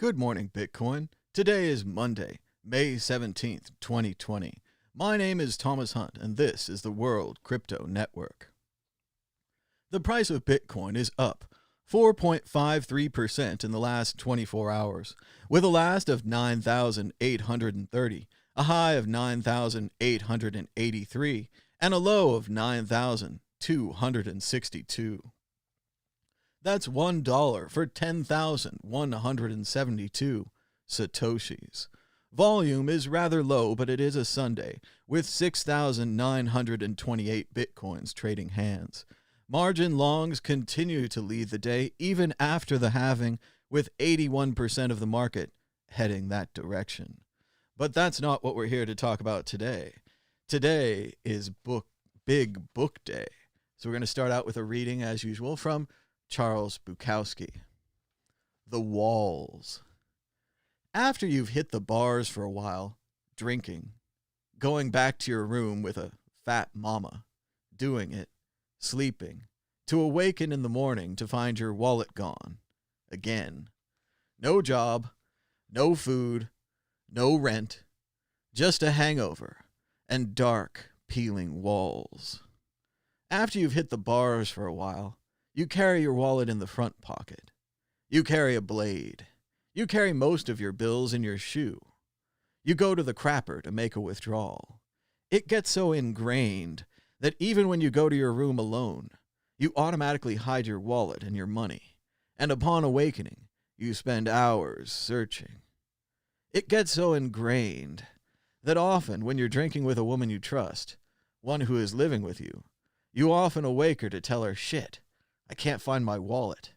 Good morning, Bitcoin. Today is Monday, May 17th, 2020. My name is Thomas Hunt, and this is the World Crypto Network. The price of Bitcoin is up 4.53% in the last 24 hours, with a last of 9,830, a high of 9,883, and a low of 9,262. That's $1 for 10,172 Satoshis. Volume is rather low, but it is a Sunday, with 6,928 Bitcoins trading hands. Margin longs continue to lead the day even after the halving, with 81% of the market heading that direction. But that's not what we're here to talk about today. Today is Big Book Day. So we're going to start out with a reading, as usual, from Charles Bukowski. The Walls. After you've hit the bars for a while, drinking, going back to your room with a fat mama, doing it, sleeping, to awaken in the morning to find your wallet gone, again. No job, no food, no rent, just a hangover and dark, peeling walls. After you've hit the bars for a while, you carry your wallet in the front pocket. You carry a blade. You carry most of your bills in your shoe. You go to the crapper to make a withdrawal. It gets so ingrained that even when you go to your room alone, you automatically hide your wallet and your money, and upon awakening, you spend hours searching. It gets so ingrained that often when you're drinking with a woman you trust, one who is living with you, you often awake her to tell her, "Shit, I can't find my wallet."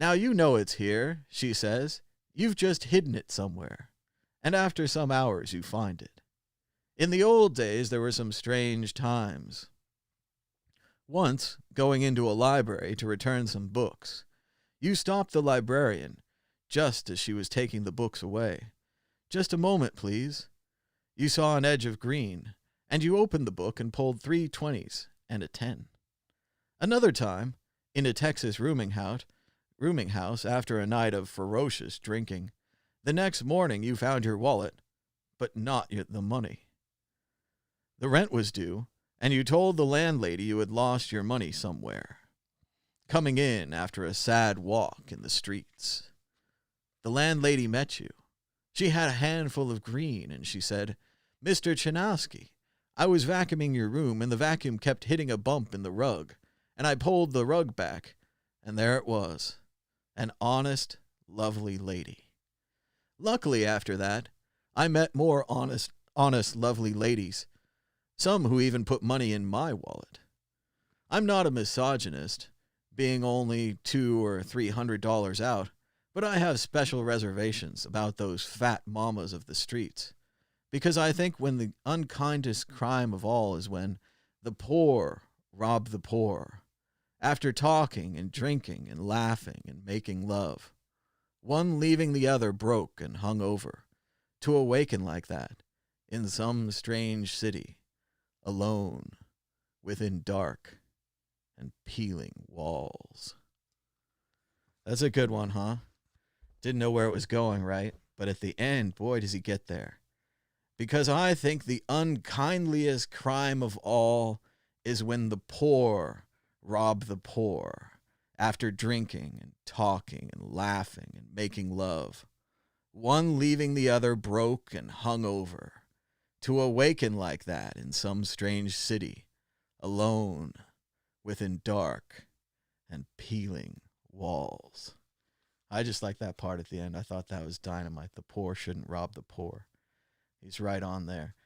Now you know it's here, she says. You've just hidden it somewhere. And after some hours you find it. In the old days there were some strange times. Once, going into a library to return some books, you stopped the librarian just as she was taking the books away. "Just a moment, please." You saw an edge of green, and you opened the book and pulled 3 20s and a 10. Another time, in a Texas rooming house after a night of ferocious drinking, the next morning you found your wallet, but not yet the money. The rent was due, and you told the landlady you had lost your money somewhere. Coming in after a sad walk in the streets. The landlady met you. She had a handful of green, and she said, "Mr. Chanowski, I was vacuuming your room, and the vacuum kept hitting a bump in the rug. And I pulled the rug back, and there it was, an honest, lovely lady." Luckily, after that, I met more honest, lovely ladies, some who even put money in my wallet. I'm not a misogynist, being only $200 or $300 out, but I have special reservations about those fat mamas of the streets, because I think when the unkindest crime of all is when the poor rob the poor. After talking and drinking and laughing and making love, one leaving the other broke and hung over, to awaken like that, in some strange city, alone, within dark and peeling walls. That's a good one, huh? Didn't know where it was going, right? But at the end, boy, does he get there. Because I think the unkindliest crime of all is when the poor rob the poor after drinking and talking and laughing and making love, one leaving the other broke and hung over, to awaken like that in some strange city, alone, within dark and peeling walls. I just like that part at the end. I thought that was dynamite. The poor shouldn't rob the poor. He's right on there.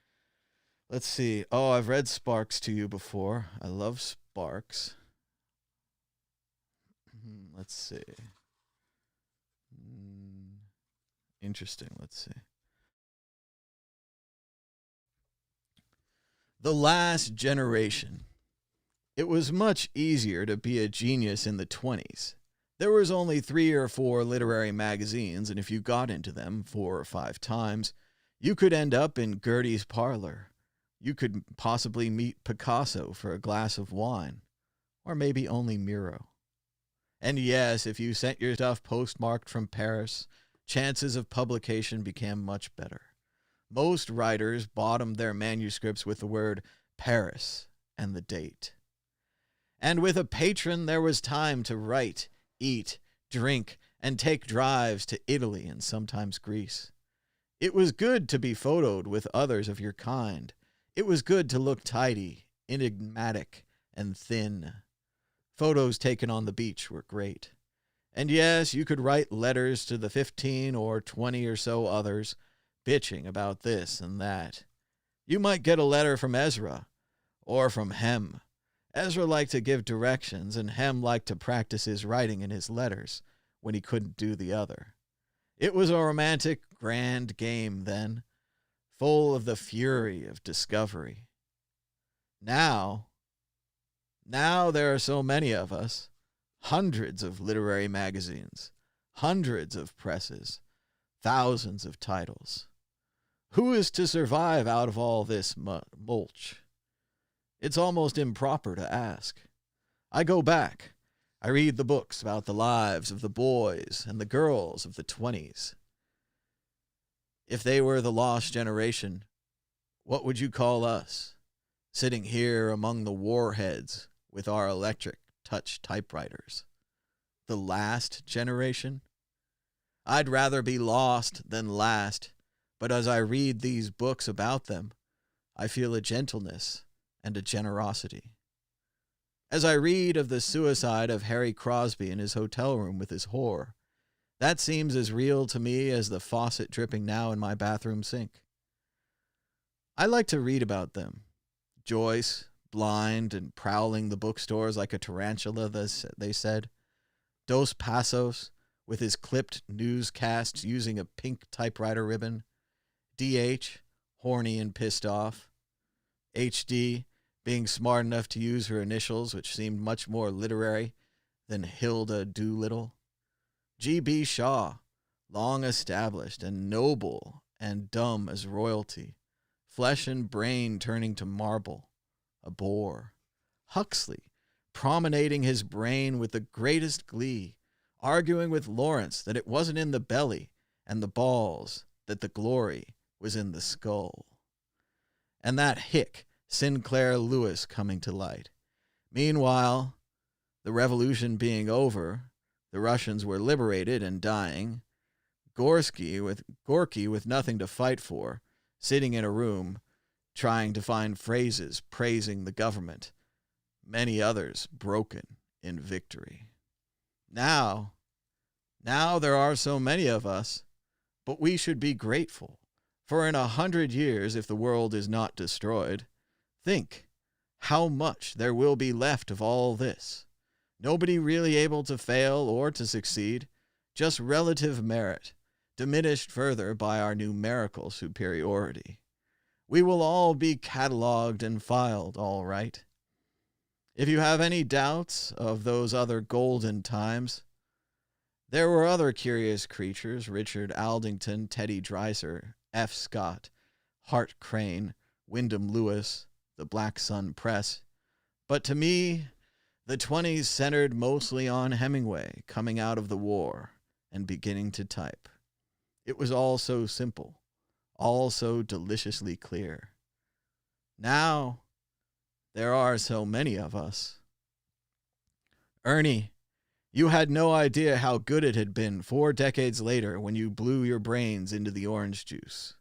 Let's see. Oh, I've read Sparks to you before. I love Sparks. Let's see. Interesting. Let's see. The Last Generation. It was much easier to be a genius in the 20s. There was only 3 or 4 literary magazines, and if you got into them 4 or 5 times, you could end up in Gertie's parlor. You could possibly meet Picasso for a glass of wine, or maybe only Miro. And yes, if you sent your stuff postmarked from Paris, chances of publication became much better. Most writers bottomed their manuscripts with the word Paris and the date. And with a patron, there was time to write, eat, drink, and take drives to Italy and sometimes Greece. It was good to be photoed with others of your kind. It was good to look tidy, enigmatic, and thin. Photos taken on the beach were great. And yes, you could write letters to the 15 or 20 or so others, bitching about this and that. You might get a letter from Ezra, or from Hem. Ezra liked to give directions, and Hem liked to practice his writing in his letters when he couldn't do the other. It was a romantic, grand game then, full of the fury of discovery. Now there are so many of us, hundreds of literary magazines, hundreds of presses, thousands of titles. Who is to survive out of all this mulch? It's almost improper to ask. I go back. I read the books about the lives of the boys and the girls of the 20s. If they were the lost generation, what would you call us? Sitting here among the warheads with our electric touch typewriters. The last generation? I'd rather be lost than last, but as I read these books about them, I feel a gentleness and a generosity. As I read of the suicide of Harry Crosby in his hotel room with his whore, that seems as real to me as the faucet dripping now in my bathroom sink. I like to read about them. Joyce, blind and prowling the bookstores like a tarantula, they said. Dos Passos, with his clipped newscasts using a pink typewriter ribbon. D.H., horny and pissed off. H.D., being smart enough to use her initials, which seemed much more literary than Hilda Doolittle. G.B. Shaw, long established and noble and dumb as royalty, flesh and brain turning to marble, a bore. Huxley, promenading his brain with the greatest glee, arguing with Lawrence that it wasn't in the belly and the balls, that the glory was in the skull. And that hick, Sinclair Lewis, coming to light. Meanwhile, the revolution being over, the Russians were liberated and dying. Gorky with nothing to fight for, sitting in a room, trying to find phrases praising the government. Many others broken in victory. Now there are so many of us, but we should be grateful. For in 100 years, if the world is not destroyed, think how much there will be left of all this. Nobody really able to fail or to succeed, just relative merit, diminished further by our numerical superiority. We will all be catalogued and filed, all right. If you have any doubts of those other golden times, there were other curious creatures, Richard Aldington, Teddy Dreiser, F. Scott, Hart Crane, Wyndham Lewis, the Black Sun Press. But to me, the 20s centered mostly on Hemingway coming out of the war and beginning to type. It was all so simple, all so deliciously clear. Now, there are so many of us. Ernie, you had no idea how good it had been 4 decades later when you blew your brains into the orange juice.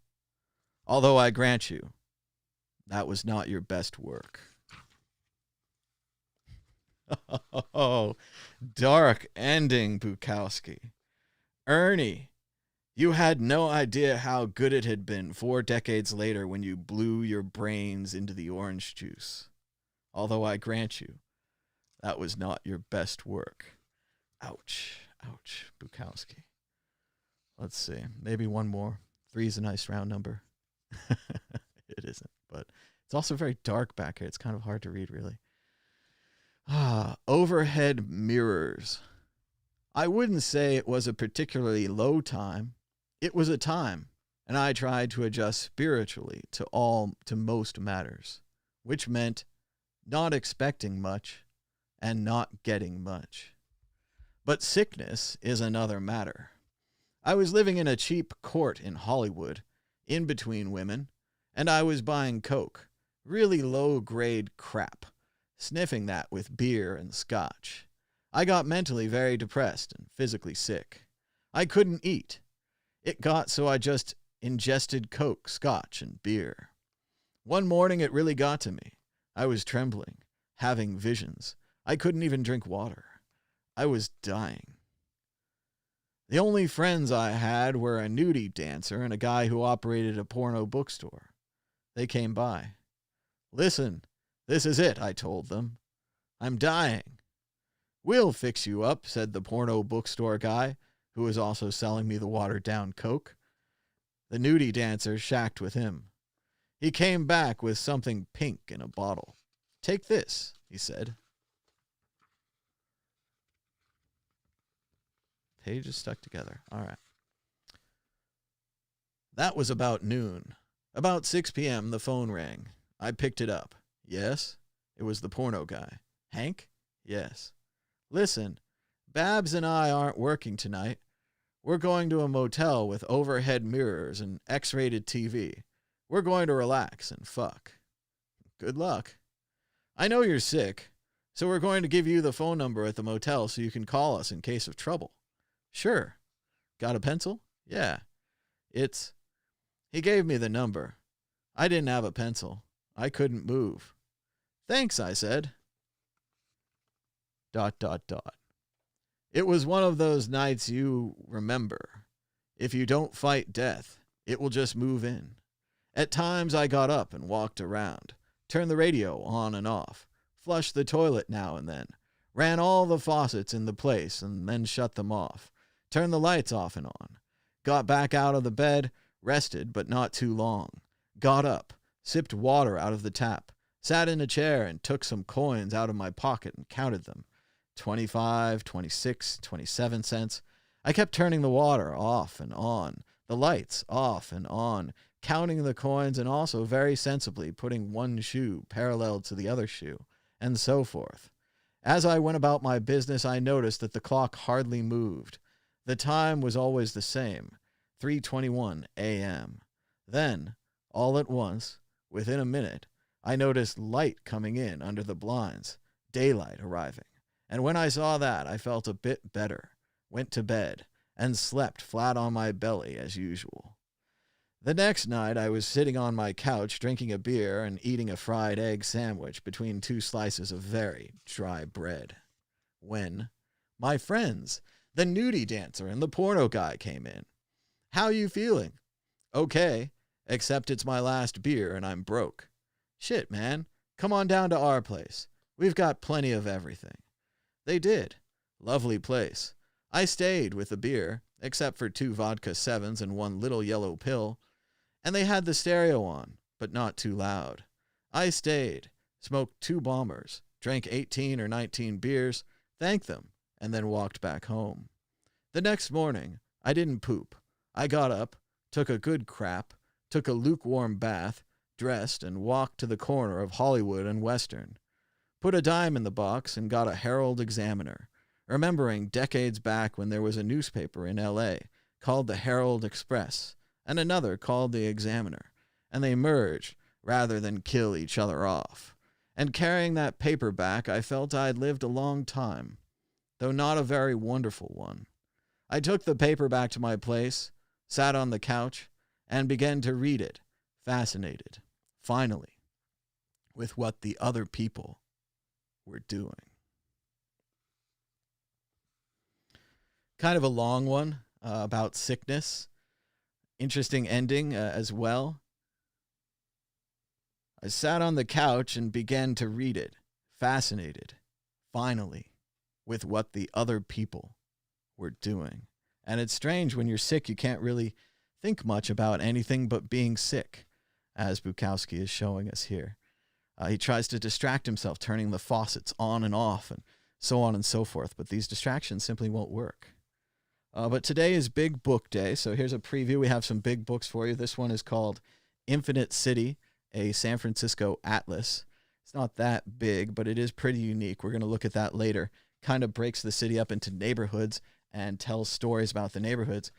Although I grant you, that was not your best work. Oh, dark ending, Bukowski. Ernie, you had no idea how good it had been 4 decades later when you blew your brains into the orange juice. Although I grant you, that was not your best work. Ouch, ouch, Bukowski. Let's see, maybe one more. 3 is a nice round number. It isn't, but it's also very dark back here. It's kind of hard to read, really. Overhead mirrors. I wouldn't say it was a particularly low time. It was a time, and I tried to adjust spiritually to most matters, which meant not expecting much and not getting much. But sickness is another matter. I was living in a cheap court in Hollywood, in between women, and I was buying coke, really low-grade crap, sniffing that with beer and scotch. I got mentally very depressed and physically sick. I couldn't eat. It got so I just ingested coke, scotch, and beer. One morning it really got to me. I was trembling, having visions. I couldn't even drink water. I was dying. The only friends I had were a nudie dancer and a guy who operated a porno bookstore. They came by. "Listen, this is it," I told them. "I'm dying." "We'll fix you up," said the porno bookstore guy, who was also selling me the watered-down coke. The nudie dancer shacked with him. He came back with something pink in a bottle. "Take this," he said. Pages stuck together. All right. That was about noon. About 6 p.m., the phone rang. I picked it up. Yes? It was the porno guy. "Hank?" "Yes." "Listen, Babs and I aren't working tonight. We're going to a motel with overhead mirrors and X-rated TV. We're going to relax and fuck." "Good luck." "I know you're sick, so we're going to give you the phone number at the motel so you can call us in case of trouble." "Sure." "Got a pencil?" "Yeah. It's..." He gave me the number. I didn't have a pencil. I couldn't move. "Thanks," I said. ... It was one of those nights you remember. If you don't fight death, it will just move in. At times I got up and walked around, turned the radio on and off, flushed the toilet now and then, ran all the faucets in the place and then shut them off, turned the lights off and on, got back out of the bed, rested but not too long, got up, sipped water out of the tap, sat in a chair and took some coins out of my pocket and counted them. 25, 26, 27 cents. I kept turning the water off and on, the lights off and on, counting the coins and also very sensibly putting one shoe parallel to the other shoe, and so forth. As I went about my business, I noticed that the clock hardly moved. The time was always the same, 3:21 a.m. Then, all at once, within a minute, I noticed light coming in under the blinds, daylight arriving. And when I saw that, I felt a bit better, went to bed, and slept flat on my belly as usual. The next night, I was sitting on my couch drinking a beer and eating a fried egg sandwich between 2 slices of very dry bread, when my friends, the nudie dancer and the porno guy, came in. "How you feeling?" "Okay, except it's my last beer and I'm broke." "Shit, man, come on down to our place. We've got plenty of everything." They did. Lovely place. I stayed with the beer, except for 2 vodka 7s and 1 little yellow pill, and they had the stereo on, but not too loud. I stayed, smoked 2 bombers, drank 18 or 19 beers, thanked them, and then walked back home. The next morning, I didn't poop. I got up, took a good crap, took a lukewarm bath, dressed, and walked to the corner of Hollywood and Western. Put a dime in the box and got a Herald Examiner, remembering decades back when there was a newspaper in L.A. called the Herald Express and another called the Examiner, and they merged rather than kill each other off. And carrying that paperback, I felt I'd lived a long time, though not a very wonderful one. I took the paper back to my place, sat on the couch, and began to read it, fascinated, finally, with what the other people were doing. Kind of a long one about sickness. Interesting ending as well. I sat on the couch and began to read it, fascinated, finally, with what the other people were doing. And it's strange when you're sick, you can't really think much about anything but being sick, as Bukowski is showing us here. He tries to distract himself, turning the faucets on and off and so on and so forth, but these distractions simply won't work. But today is Big Book Day, so here's a preview. We have some big books for you. This one is called Infinite City, a San Francisco atlas. It's not that big, but it is pretty unique. We're going to look at that later. kind of breaks the city up into neighborhoods and tells stories about the neighborhoods.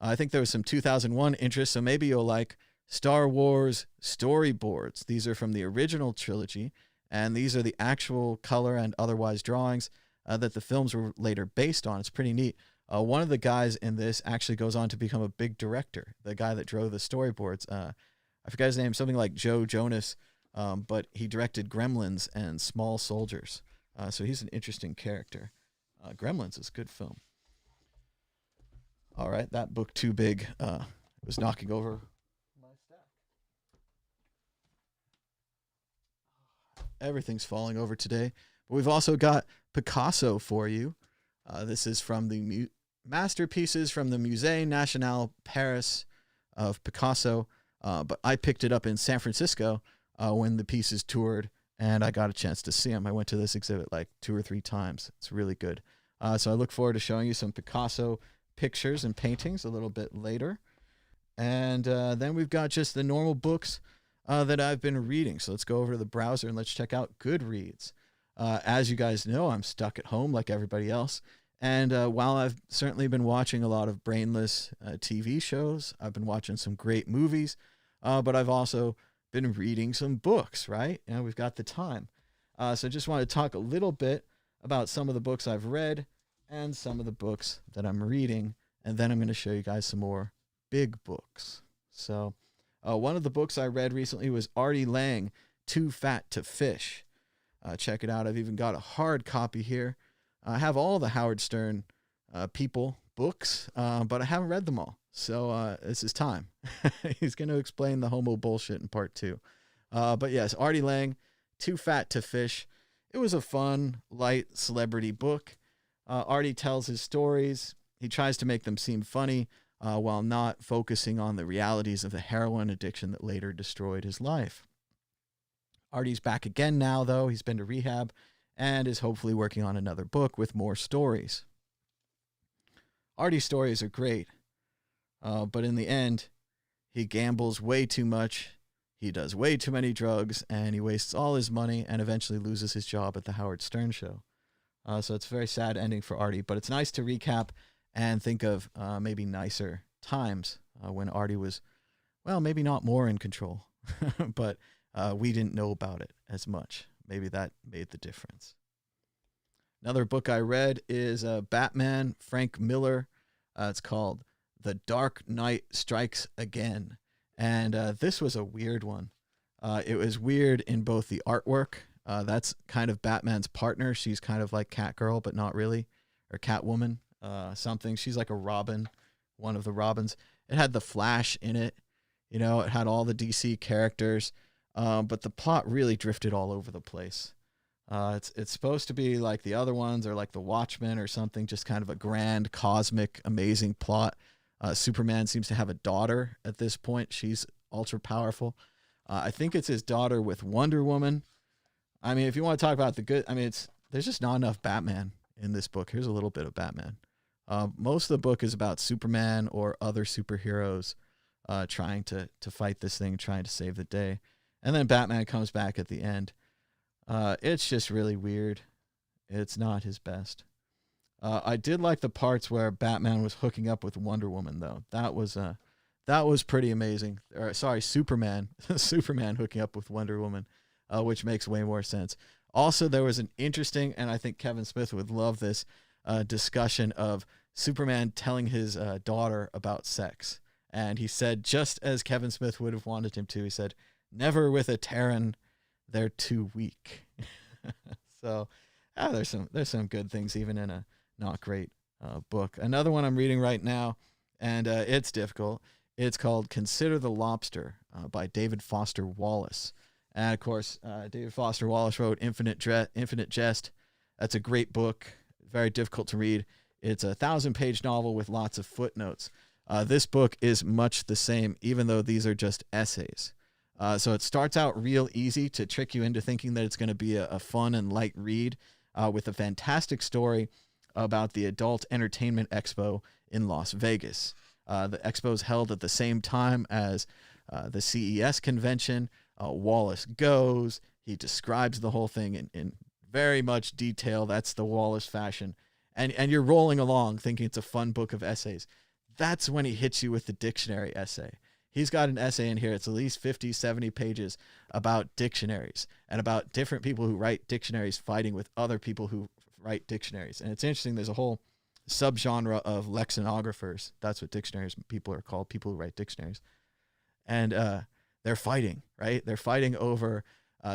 I think there was some 2001 interest, so maybe you'll like Star Wars storyboards. These are from the original trilogy, and these are the actual color and otherwise drawings that the films were later based on. It's pretty neat. One of the guys in this actually goes on to become a big director, the guy that drove the storyboards. I forgot his name, something like Joe Jonas, but he directed Gremlins and Small Soldiers. So he's an interesting character. Gremlins is a good film. All right, that book too big was knocking over my stack. Everything's falling over today. But we've also got Picasso for you. This is from the Masterpieces from the Musée National Paris of Picasso. But I picked it up in San Francisco when the pieces toured, and I got a chance to see them. I went to this exhibit like 2 or 3 times. It's really good. So I look forward to showing you some Picasso pictures and paintings a little bit later. And then we've got just the normal books that I've been reading. So let's go over to the browser and let's check out Goodreads. As you guys know, I'm stuck at home like everybody else. And while I've certainly been watching a lot of brainless TV shows, I've been watching some great movies, but I've also been reading some books, right? And we've got the time. So I just want to talk a little bit about some of the books I've read and some of the books that I'm reading. And then I'm going to show you guys some more big books. So one of the books I read recently was Artie Lang, Too Fat to Fish. Check it out. I've even got a hard copy here. I have all the Howard Stern people books, but I haven't read them all. So this is time. He's going to explain the homo bullshit in part 2. But yes, Artie Lang, Too Fat to Fish. It was a fun, light celebrity book. Artie tells his stories. He tries to make them seem funny while not focusing on the realities of the heroin addiction that later destroyed his life. Artie's back again now, though. He's been to rehab and is hopefully working on another book with more stories. Artie's stories are great, but in the end, he gambles way too much, he does way too many drugs, and he wastes all his money and eventually loses his job at the Howard Stern show. So it's a very sad ending for Artie, but it's nice to recap and think of maybe nicer times when Artie was, well, maybe not more in control, but we didn't know about it as much. Maybe that made the difference. Another book I read is Batman, Frank Miller. It's called The Dark Knight Strikes Again. And this was a weird one. It was weird in both the artwork. That's kind of Batman's partner. She's kind of like Catgirl, but not really. Or Catwoman, something. She's like a Robin, one of the Robins. It had the Flash in it. You know, it had all the DC characters. But the plot really drifted all over the place. It's supposed to be like the other ones or like The Watchmen or something, just kind of a grand, cosmic, amazing plot. Superman seems to have a daughter at this point. She's ultra powerful. I think it's his daughter with Wonder Woman. I mean, if you want to talk about the good, I mean, there's just not enough Batman in this book. Here's a little bit of Batman. Most of the book is about Superman or other superheroes trying to fight this thing, trying to save the day. And then Batman comes back at the end. It's just really weird. It's not his best. I did like the parts where Batman was hooking up with Wonder Woman, though. That was pretty amazing. Superman. Superman hooking up with Wonder Woman, which makes way more sense. Also, there was an interesting, and I think Kevin Smith would love this, discussion of Superman telling his daughter about sex. And he said, just as Kevin Smith would have wanted him to, he said, "Never with a Terran, they're too weak." So there's some good things even in a not great book. Another one I'm reading right now, and it's difficult. It's called Consider the Lobster by David Foster Wallace. And of course, David Foster Wallace wrote Infinite Jest. That's a great book, very difficult to read. It's a 1,000-page novel with lots of footnotes. This book is much the same, even though these are just essays. So it starts out real easy to trick you into thinking that it's going to be a fun and light read with a fantastic story about the Adult Entertainment Expo in Las Vegas. The expo is held at the same time as the CES convention. Wallace goes. He describes the whole thing in very much detail. That's the Wallace fashion. And you're rolling along thinking it's a fun book of essays. That's when he hits you with the dictionary essay. He's got an essay in here. It's at least 50, 70 pages about dictionaries and about different people who write dictionaries fighting with other people who write dictionaries. And it's interesting. There's a whole subgenre of lexicographers. That's what dictionaries people are called, people who write dictionaries. And they're fighting, right? They're fighting over,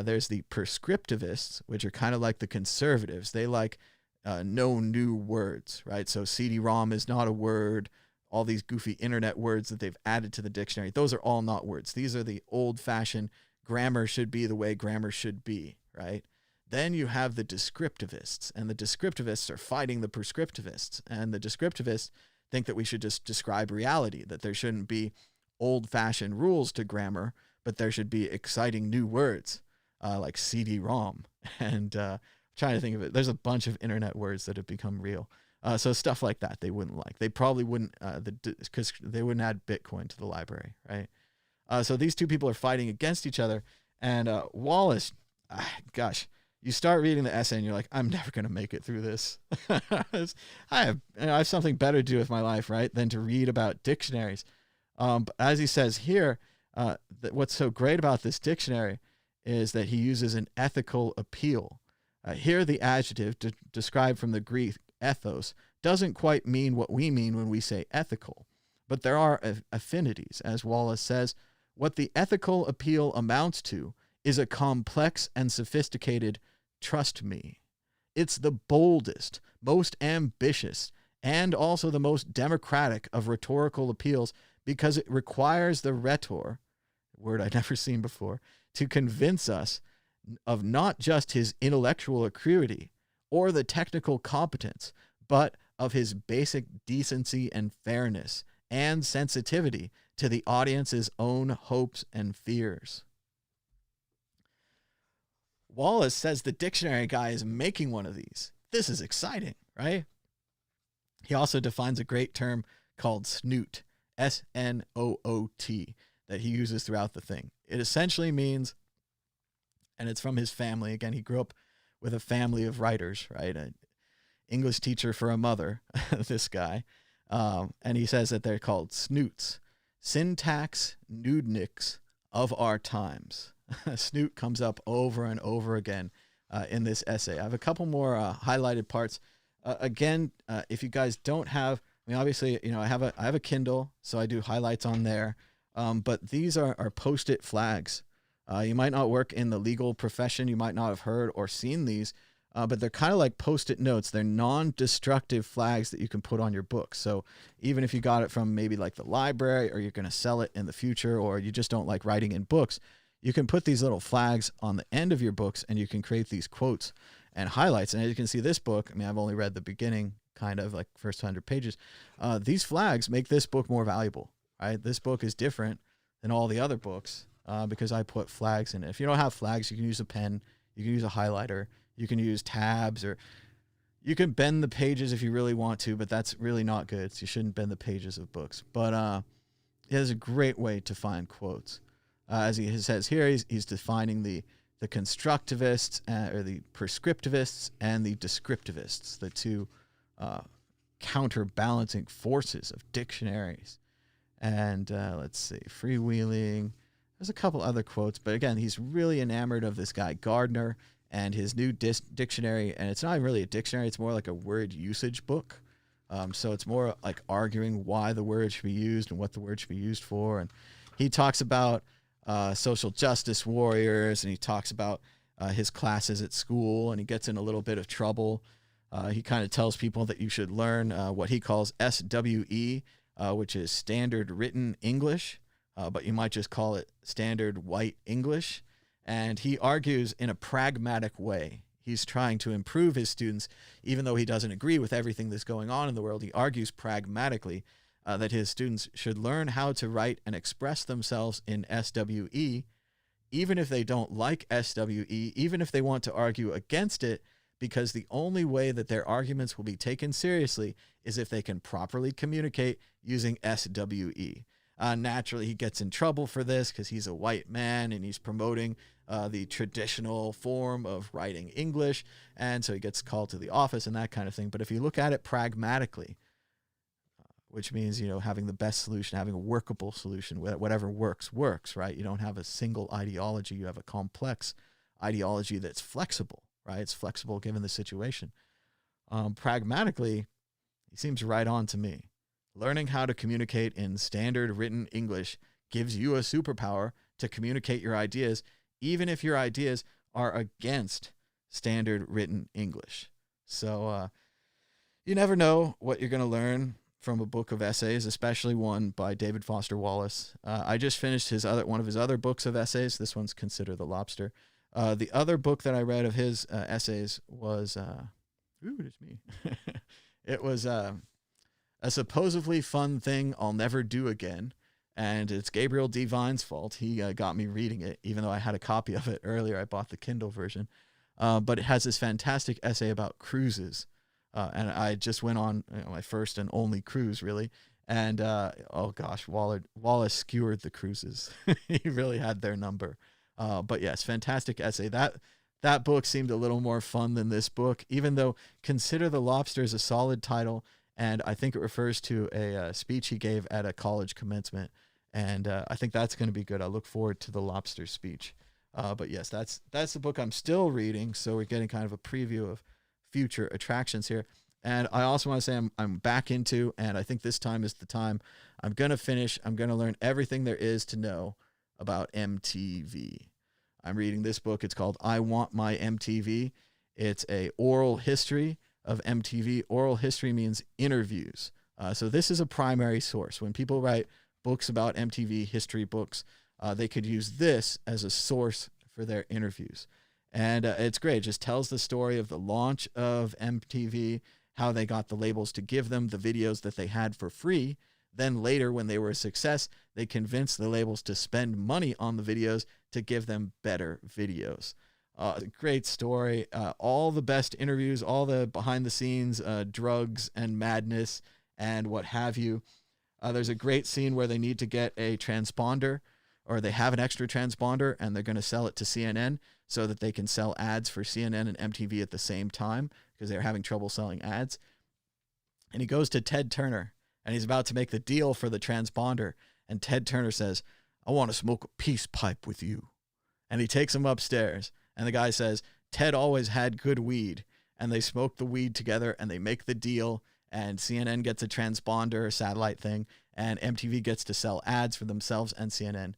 there's the prescriptivists, which are kind of like the conservatives. They like no new words, right? So CD-ROM is not a word. All these goofy internet words that they've added to the dictionary, those are all not words. These are the old-fashioned grammar should be the way grammar should be, right? Then you have the descriptivists, and the descriptivists are fighting the prescriptivists. And the descriptivists think that we should just describe reality, that there shouldn't be old-fashioned rules to grammar, but there should be exciting new words like CD-ROM. And trying to think of it, there's a bunch of internet words that have become real. So stuff like that they wouldn't like. They probably wouldn't, because they wouldn't add Bitcoin to the library, right? So these two people are fighting against each other. And Wallace, gosh, you start reading the essay and you're like, I'm never going to make it through this. I have something better to do with my life, right, than to read about dictionaries. But as he says here, what's so great about this dictionary is that he uses an ethical appeal. Here, the adjective described from the Greek ethos doesn't quite mean what we mean when we say ethical, but there are affinities. As Wallace says, what the ethical appeal amounts to is a complex and sophisticated trust me. It's the boldest, most ambitious, and also the most democratic of rhetorical appeals because it requires the rhetor, a word I'd never seen before, to convince us of not just his intellectual acuity or the technical competence, but of his basic decency and fairness and sensitivity to the audience's own hopes and fears. Wallace says the dictionary guy is making one of these. This is exciting, right? He also defines a great term called snoot, S-N-O-O-T, that he uses throughout the thing. It essentially means, and it's from his family. Again, he grew up with a family of writers, right? An English teacher for a mother, this guy. And he says that they're called snoots, syntax nudniks of our times. Snoot comes up over and over again in this essay. I have a couple more highlighted parts. Again, if you guys don't have, I mean, obviously, you know, I have a Kindle, so I do highlights on there. But these are Post-it flags. You might not work in the legal profession. You might not have heard or seen these, but they're kind of like Post-it notes. They're non-destructive flags that you can put on your books. So even if you got it from maybe like the library, or you're going to sell it in the future, or you just don't like writing in books, you can put these little flags on the end of your books, and you can create these quotes and highlights. And as you can see, this book, I mean, I've only read the beginning, kind of like first 100 pages. These flags make this book more valuable, right? This book is different than all the other books because I put flags in it. If you don't have flags, you can use a pen, you can use a highlighter, you can use tabs, or you can bend the pages if you really want to, but that's really not good. So you shouldn't bend the pages of books. But it is a great way to find quotes. As he says here, he's defining the constructivists, or the prescriptivists, and the descriptivists, the two counterbalancing forces of dictionaries. And let's see, freewheeling. There's a couple other quotes, but again, he's really enamored of this guy Gardner and his new dictionary. And it's not really a dictionary; it's more like a word usage book. So it's more like arguing why the word should be used and what the word should be used for. And he talks about social justice warriors, and he talks about his classes at school, and he gets in a little bit of trouble. He kind of tells people that you should learn what he calls SWE, which is standard written English, but you might just call it standard white English. And he argues in a pragmatic way. He's trying to improve his students, even though he doesn't agree with everything that's going on in the world. He argues pragmatically that his students should learn how to write and express themselves in SWE, even if they don't like SWE, even if they want to argue against it, because the only way that their arguments will be taken seriously is if they can properly communicate using SWE. Naturally, he gets in trouble for this because he's a white man and he's promoting the traditional form of writing English. And so he gets called to the office and that kind of thing. But if you look at it pragmatically, which means, having the best solution, having a workable solution, whatever works, right? You don't have a single ideology. You have a complex ideology that's flexible, right? It's flexible given the situation. Pragmatically, he seems right on to me. Learning how to communicate in standard written English gives you a superpower to communicate your ideas, even if your ideas are against standard written English. So you never know what you're going to learn from a book of essays, especially one by David Foster Wallace. I just finished one of his other books of essays. This one's Consider the Lobster. The other book that I read of his essays was, it's me. It was A Supposedly Fun Thing I'll Never Do Again. And it's Gabriel D. Vine's fault. He got me reading it, even though I had a copy of it earlier. I bought the Kindle version. But it has this fantastic essay about cruises. And I just went on my first and only cruise, really. And, Wallace skewered the cruises. He really had their number. But yes, fantastic essay. That book seemed a little more fun than this book, even though Consider the Lobster is a solid title. And I think it refers to a speech he gave at a college commencement. And I think that's going to be good. I look forward to the lobster speech. But yes, that's the book I'm still reading. So we're getting kind of a preview of future attractions here. And I also want to say I'm back into, and I think this time is the time I'm going to learn everything there is to know about MTV. I'm reading this book. It's called I Want My MTV. It's a oral history of MTV. Oral history means interviews. So this is a primary source. When people write books about MTV, history books, they could use this as a source for their interviews. And it's great. It just tells the story of the launch of MTV, how they got the labels to give them the videos that they had for free. Then later, when they were a success, they convinced the labels to spend money on the videos to give them better videos. Great story. All the best interviews, all the behind the scenes, drugs and madness and what have you. There's a great scene where they need to get a transponder, or they have an extra transponder and they're going to sell it to CNN so that they can sell ads for CNN and MTV at the same time because they're having trouble selling ads. And he goes to Ted Turner and he's about to make the deal for the transponder. And Ted Turner says, "I want to smoke a peace pipe with you." And he takes him upstairs. And the guy says, "Ted always had good weed." And they smoke the weed together and they make the deal. And CNN gets a transponder, a satellite thing. And MTV gets to sell ads for themselves and CNN,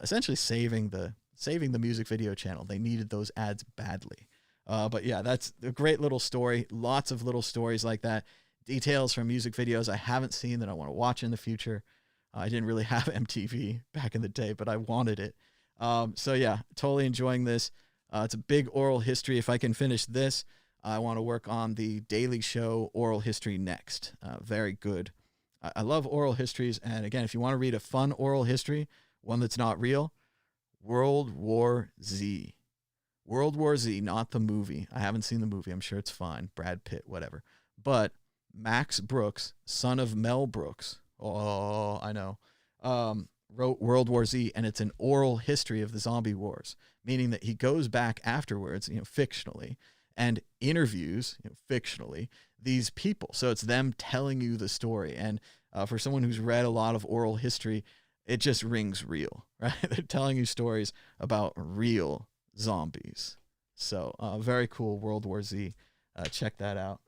essentially saving the music video channel. They needed those ads badly. But yeah, that's a great little story. Lots of little stories like that. Details from music videos I haven't seen that I want to watch in the future. I didn't really have MTV back in the day, but I wanted it. So yeah, totally enjoying this. It's a big oral history. If I can finish this, I want to work on the Daily Show oral history next. Very good. I love oral histories. And again, if you want to read a fun oral history, one that's not real, World War Z. World War Z, not the movie. I haven't seen the movie. I'm sure it's fine. Brad Pitt, whatever. But Max Brooks, son of Mel Brooks, I know, wrote World War Z, and it's an oral history of the zombie wars, meaning that he goes back afterwards, fictionally, and interviews, fictionally, these people. So it's them telling you the story. And for someone who's read a lot of oral history, it just rings real, right? They're telling you stories about real zombies. So very cool, World War Z. Check that out.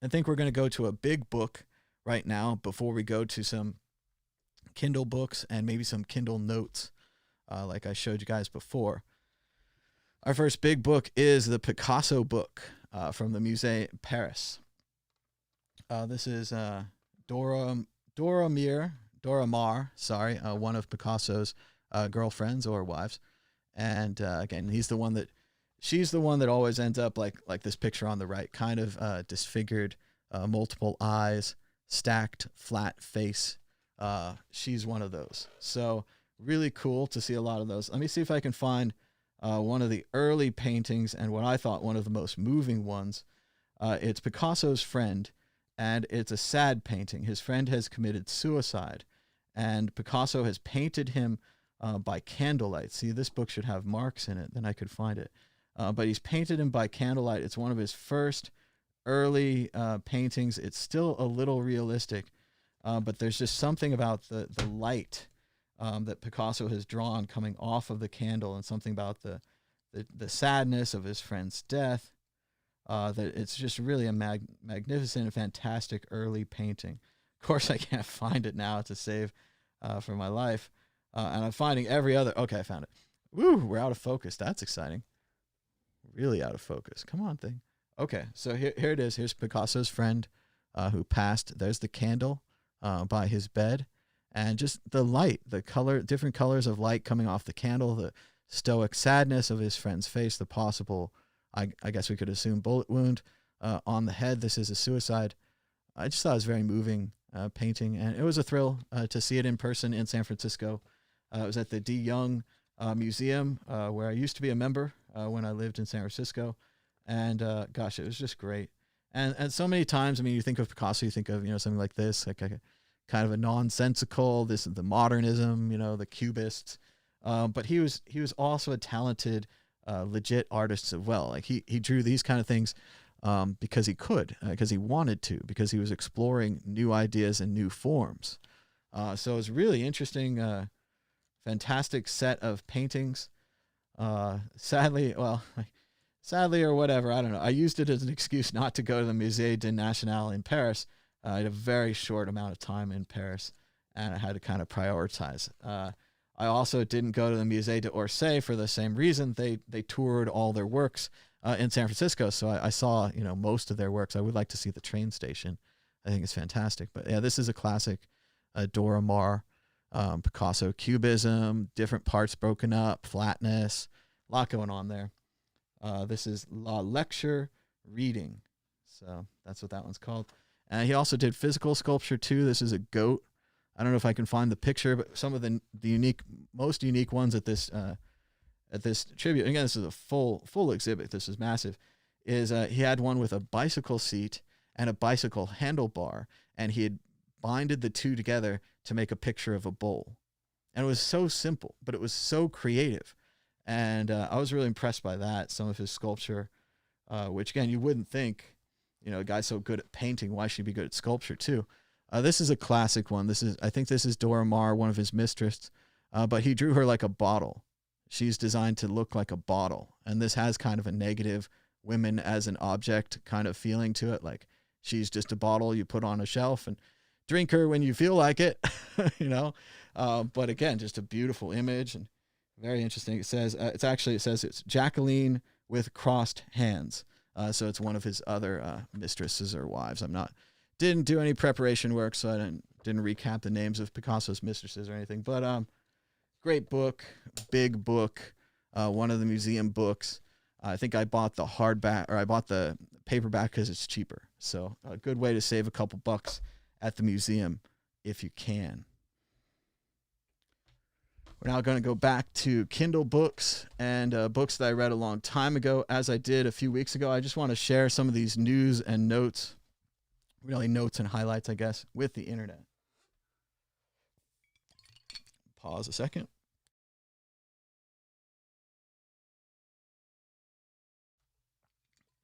I think we're going to go to a big book right now before we go to some Kindle books and maybe some Kindle notes like I showed you guys before. Our first big book is the Picasso book from the Musée Paris. This is Dora Maar, one of Picasso's girlfriends or wives. And again, she's the one that always ends up like this picture on the right, kind of disfigured, multiple eyes, stacked, flat face. She's one of those. So really cool to see a lot of those. Let me see if I can find one of the early paintings and what I thought one of the most moving ones. It's Picasso's friend, and it's a sad painting. His friend has committed suicide, and Picasso has painted him by candlelight. See, this book should have marks in it, then I could find it. But he's painted him by candlelight. It's one of his first early paintings. It's still a little realistic, but there's just something about the light that Picasso has drawn coming off of the candle, and something about the sadness of his friend's death, that it's just really a magnificent and fantastic early painting. Of course, I can't find it now to save for my life, and I'm finding every other. Okay, I found it. Woo, we're out of focus. That's exciting. Really out of focus. Come on, thing. Okay, so here it is. Here's Picasso's friend who passed. There's the candle by his bed, and just the light, the color, different colors of light coming off the candle, the stoic sadness of his friend's face, the possible, I guess we could assume, bullet wound on the head. This is a suicide. I just thought it was very moving painting, and it was a thrill to see it in person in San Francisco. It was at the D. Young Museum, where I used to be a member when I lived in San Francisco. And gosh, it was just great. And so many times, I mean, you think of Picasso, you think of, something like this, like a kind of a nonsensical, this is the modernism, the cubists. But he was also a talented, legit artist as well. Like he drew these kind of things because he could, because he wanted to, because he was exploring new ideas and new forms. So it was really interesting, fantastic set of paintings. Sadly or whatever, I don't know. I used it as an excuse not to go to the Musée des Nationaux in Paris. I had a very short amount of time in Paris, and I had to kind of prioritize. I also didn't go to the Musée d'Orsay for the same reason. They toured all their works in San Francisco, so I saw most of their works. I would like to see the train station. I think it's fantastic. But yeah, this is a classic Dora Maar, Picasso cubism, different parts broken up, flatness, a lot going on there. This is La Lecture Reading. So that's what that one's called. And he also did physical sculpture too. This is a goat. I don't know if I can find the picture, but some of the most unique ones at this tribute. Again, this is a full exhibit. This is massive. Is he had one with a bicycle seat and a bicycle handlebar, and he had binded the two together to make a picture of a bull. And it was so simple, but it was so creative. And I was really impressed by that. Some of his sculpture, which again, you wouldn't think, a guy so good at painting, why should he be good at sculpture too? This is a classic one. I think this is Dora Maar, one of his mistresses, but he drew her like a bottle. She's designed to look like a bottle. And this has kind of a negative women as an object kind of feeling to it. Like she's just a bottle you put on a shelf and drink her when you feel like it, but again, just a beautiful image and very interesting. It says, it's Jacqueline with crossed hands. So it's one of his other mistresses or wives. Didn't do any preparation work, so I didn't recap the names of Picasso's mistresses or anything. But great book, big book, one of the museum books. I think I bought the hardback, or I bought the paperback because it's cheaper. So a good way to save a couple bucks at the museum if you can. We're now going to go back to Kindle books and books that I read a long time ago. As I did a few weeks ago, I just want to share some of these news and notes, really notes and highlights, I guess, with the internet. Pause a second.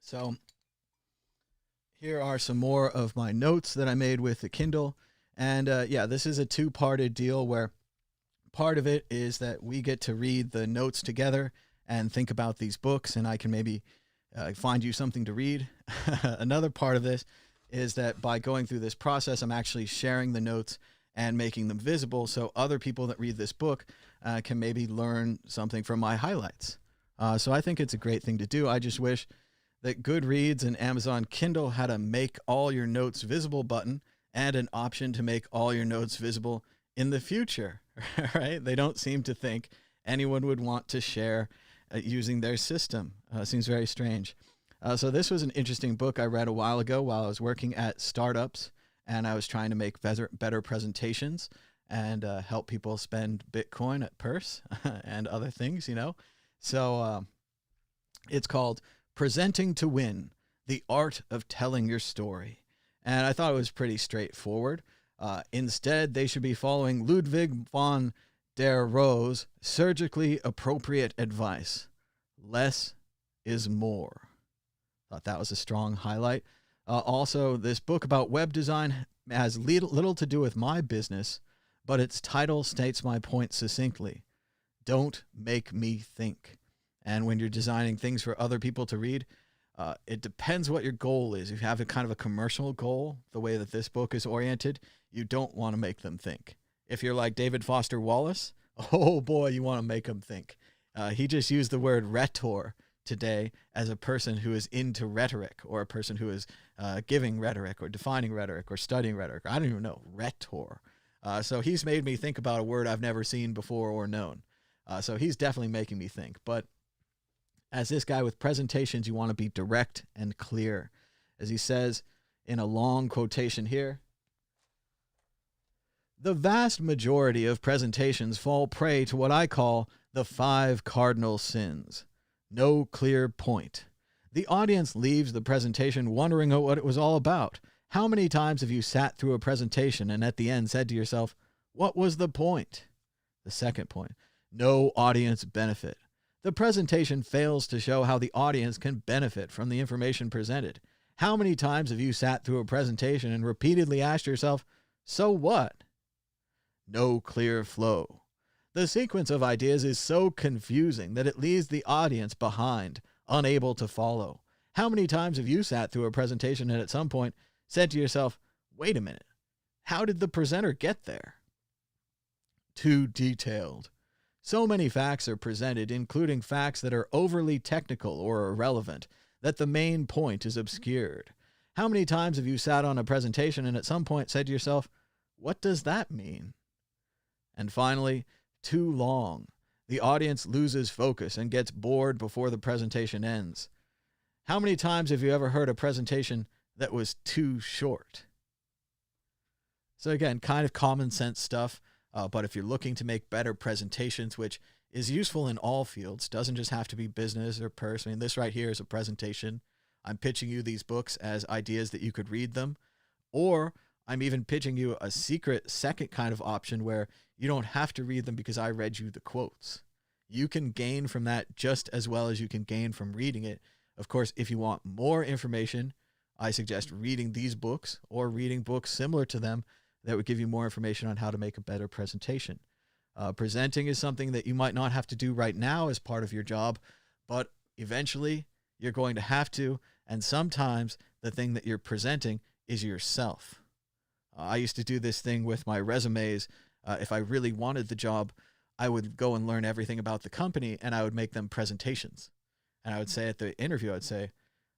So here are some more of my notes that I made with the Kindle. And this is a two-parted deal where part of it is that we get to read the notes together and think about these books, and I can maybe find you something to read. Another part of this is that by going through this process, I'm actually sharing the notes and making them visible so other people that read this book can maybe learn something from my highlights. So I think it's a great thing to do. I just wish that Goodreads and Amazon Kindle had a make all your notes visible button and an option to make all your notes visible in the future, right? They don't seem to think anyone would want to share using their system. Seems very strange. So this was an interesting book I read a while ago while I was working at startups, and I was trying to make better presentations and help people spend Bitcoin at purse and other things, So it's called Presenting to Win, The Art of Telling Your Story. And I thought it was pretty straightforward. Instead, they should be following Ludwig von der Rohe's surgically appropriate advice. Less is more. Thought that was a strong highlight. Also, this book about web design has little to do with my business, but its title states my point succinctly. Don't make me think. And when you're designing things for other people to read, it depends what your goal is. If you have a kind of a commercial goal, the way that this book is oriented, you don't want to make them think. If you're like David Foster Wallace, oh boy, you want to make them think. He just used the word rhetor today as a person who is into rhetoric, or a person who is giving rhetoric or defining rhetoric or studying rhetoric. I don't even know, rhetor. So he's made me think about a word I've never seen before or known. So he's definitely making me think. But as this guy with presentations, you want to be direct and clear. As he says in a long quotation here, the vast majority of presentations fall prey to what I call the 5 cardinal sins. No clear point. The audience leaves the presentation wondering what it was all about. How many times have you sat through a presentation and at the end said to yourself, what was the point? The second point, no audience benefit. The presentation fails to show how the audience can benefit from the information presented. How many times have you sat through a presentation and repeatedly asked yourself, so what? No clear flow. The sequence of ideas is so confusing that it leaves the audience behind, unable to follow. How many times have you sat through a presentation and at some point said to yourself, wait a minute, how did the presenter get there? Too detailed. So many facts are presented, including facts that are overly technical or irrelevant, that the main point is obscured. How many times have you sat on a presentation and at some point said to yourself, what does that mean? And finally, too long. The audience loses focus and gets bored before the presentation ends. How many times have you ever heard a presentation that was too short? So again, kind of common sense stuff. But if you're looking to make better presentations, which is useful in all fields, doesn't just have to be business or personal. I mean, this right here is a presentation. I'm pitching you these books as ideas that you could read them. Or I'm even pitching you a secret second kind of option where you don't have to read them because I read you the quotes. You can gain from that just as well as you can gain from reading it. Of course, if you want more information, I suggest reading these books or reading books similar to them that would give you more information on how to make a better presentation. Presenting is something that you might not have to do right now as part of your job, but eventually you're going to have to, and sometimes the thing that you're presenting is yourself. I used to do this thing with my resumes. If I really wanted the job, I would go and learn everything about the company, and I would make them presentations. And I would say at the interview, I'd say,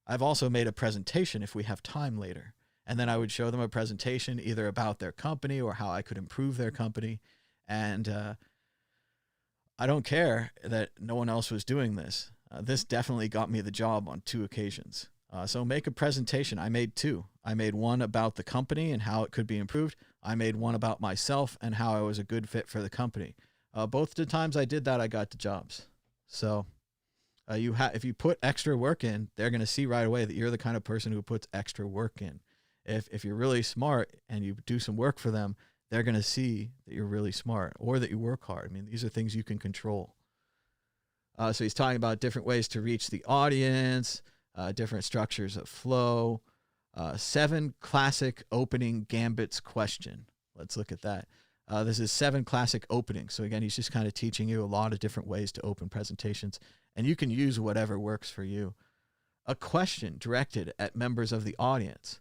I've also made a presentation if we have time later. And then I would show them a presentation either about their company or how I could improve their company. And I don't care that no one else was doing this. This definitely got me the job on 2 occasions. So make a presentation. I made 2. I made one about the company and how it could be improved. I made one about myself and how I was a good fit for the company. Both the times I did that, I got the jobs. So if you put extra work in, they're going to see right away that you're the kind of person who puts extra work in. If you're really smart and you do some work for them, they're going to see that you're really smart or that you work hard. I mean, these are things you can control. So he's talking about different ways to reach the audience, different structures of flow, 7 classic opening gambits question. Let's look at that. This is 7 classic openings. So again, he's just kind of teaching you a lot of different ways to open presentations, and you can use whatever works for you. A question directed at members of the audience.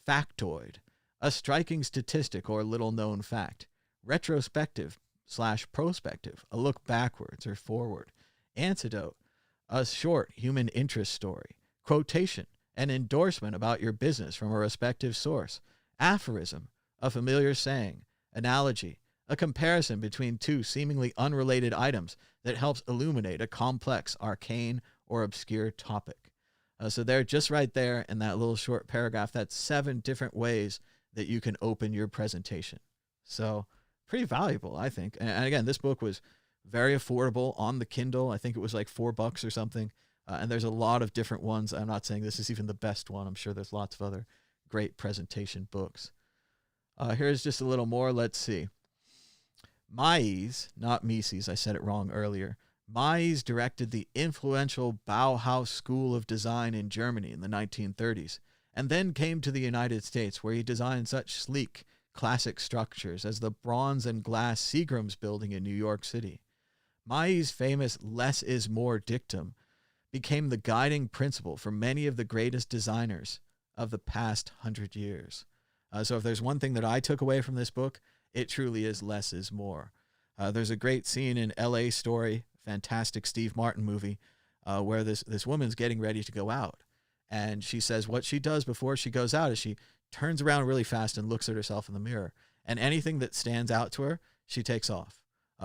Factoid, a striking statistic or little-known fact. Retrospective/prospective, a look backwards or forward. Antidote, a short human interest story. Quotation, an endorsement about your business from a respective source. Aphorism, a familiar saying. Analogy, a comparison between 2 seemingly unrelated items that helps illuminate a complex, arcane, or obscure topic. So there, just right there in that little short paragraph, that's 7 different ways that you can open your presentation. So pretty valuable, I think. And again, this book was very affordable on the Kindle. I think it was like $4 or something. And there's a lot of different ones. I'm not saying this is even the best one. I'm sure there's lots of other great presentation books. Here's just a little more. Let's see. Mies, not Mises, I said it wrong earlier. Mies directed the influential Bauhaus School of Design in Germany in the 1930s, and then came to the United States, where he designed such sleek, classic structures as the bronze and glass Seagram's building in New York City. Mies' famous less is more dictum became the guiding principle for many of the greatest designers of the past 100 years. So if there's one thing that I took away from this book, it truly is less is more. There's a great scene in L.A. Story, fantastic Steve Martin movie, where this woman's getting ready to go out. And she says what she does before she goes out is she turns around really fast and looks at herself in the mirror. And anything that stands out to her, she takes off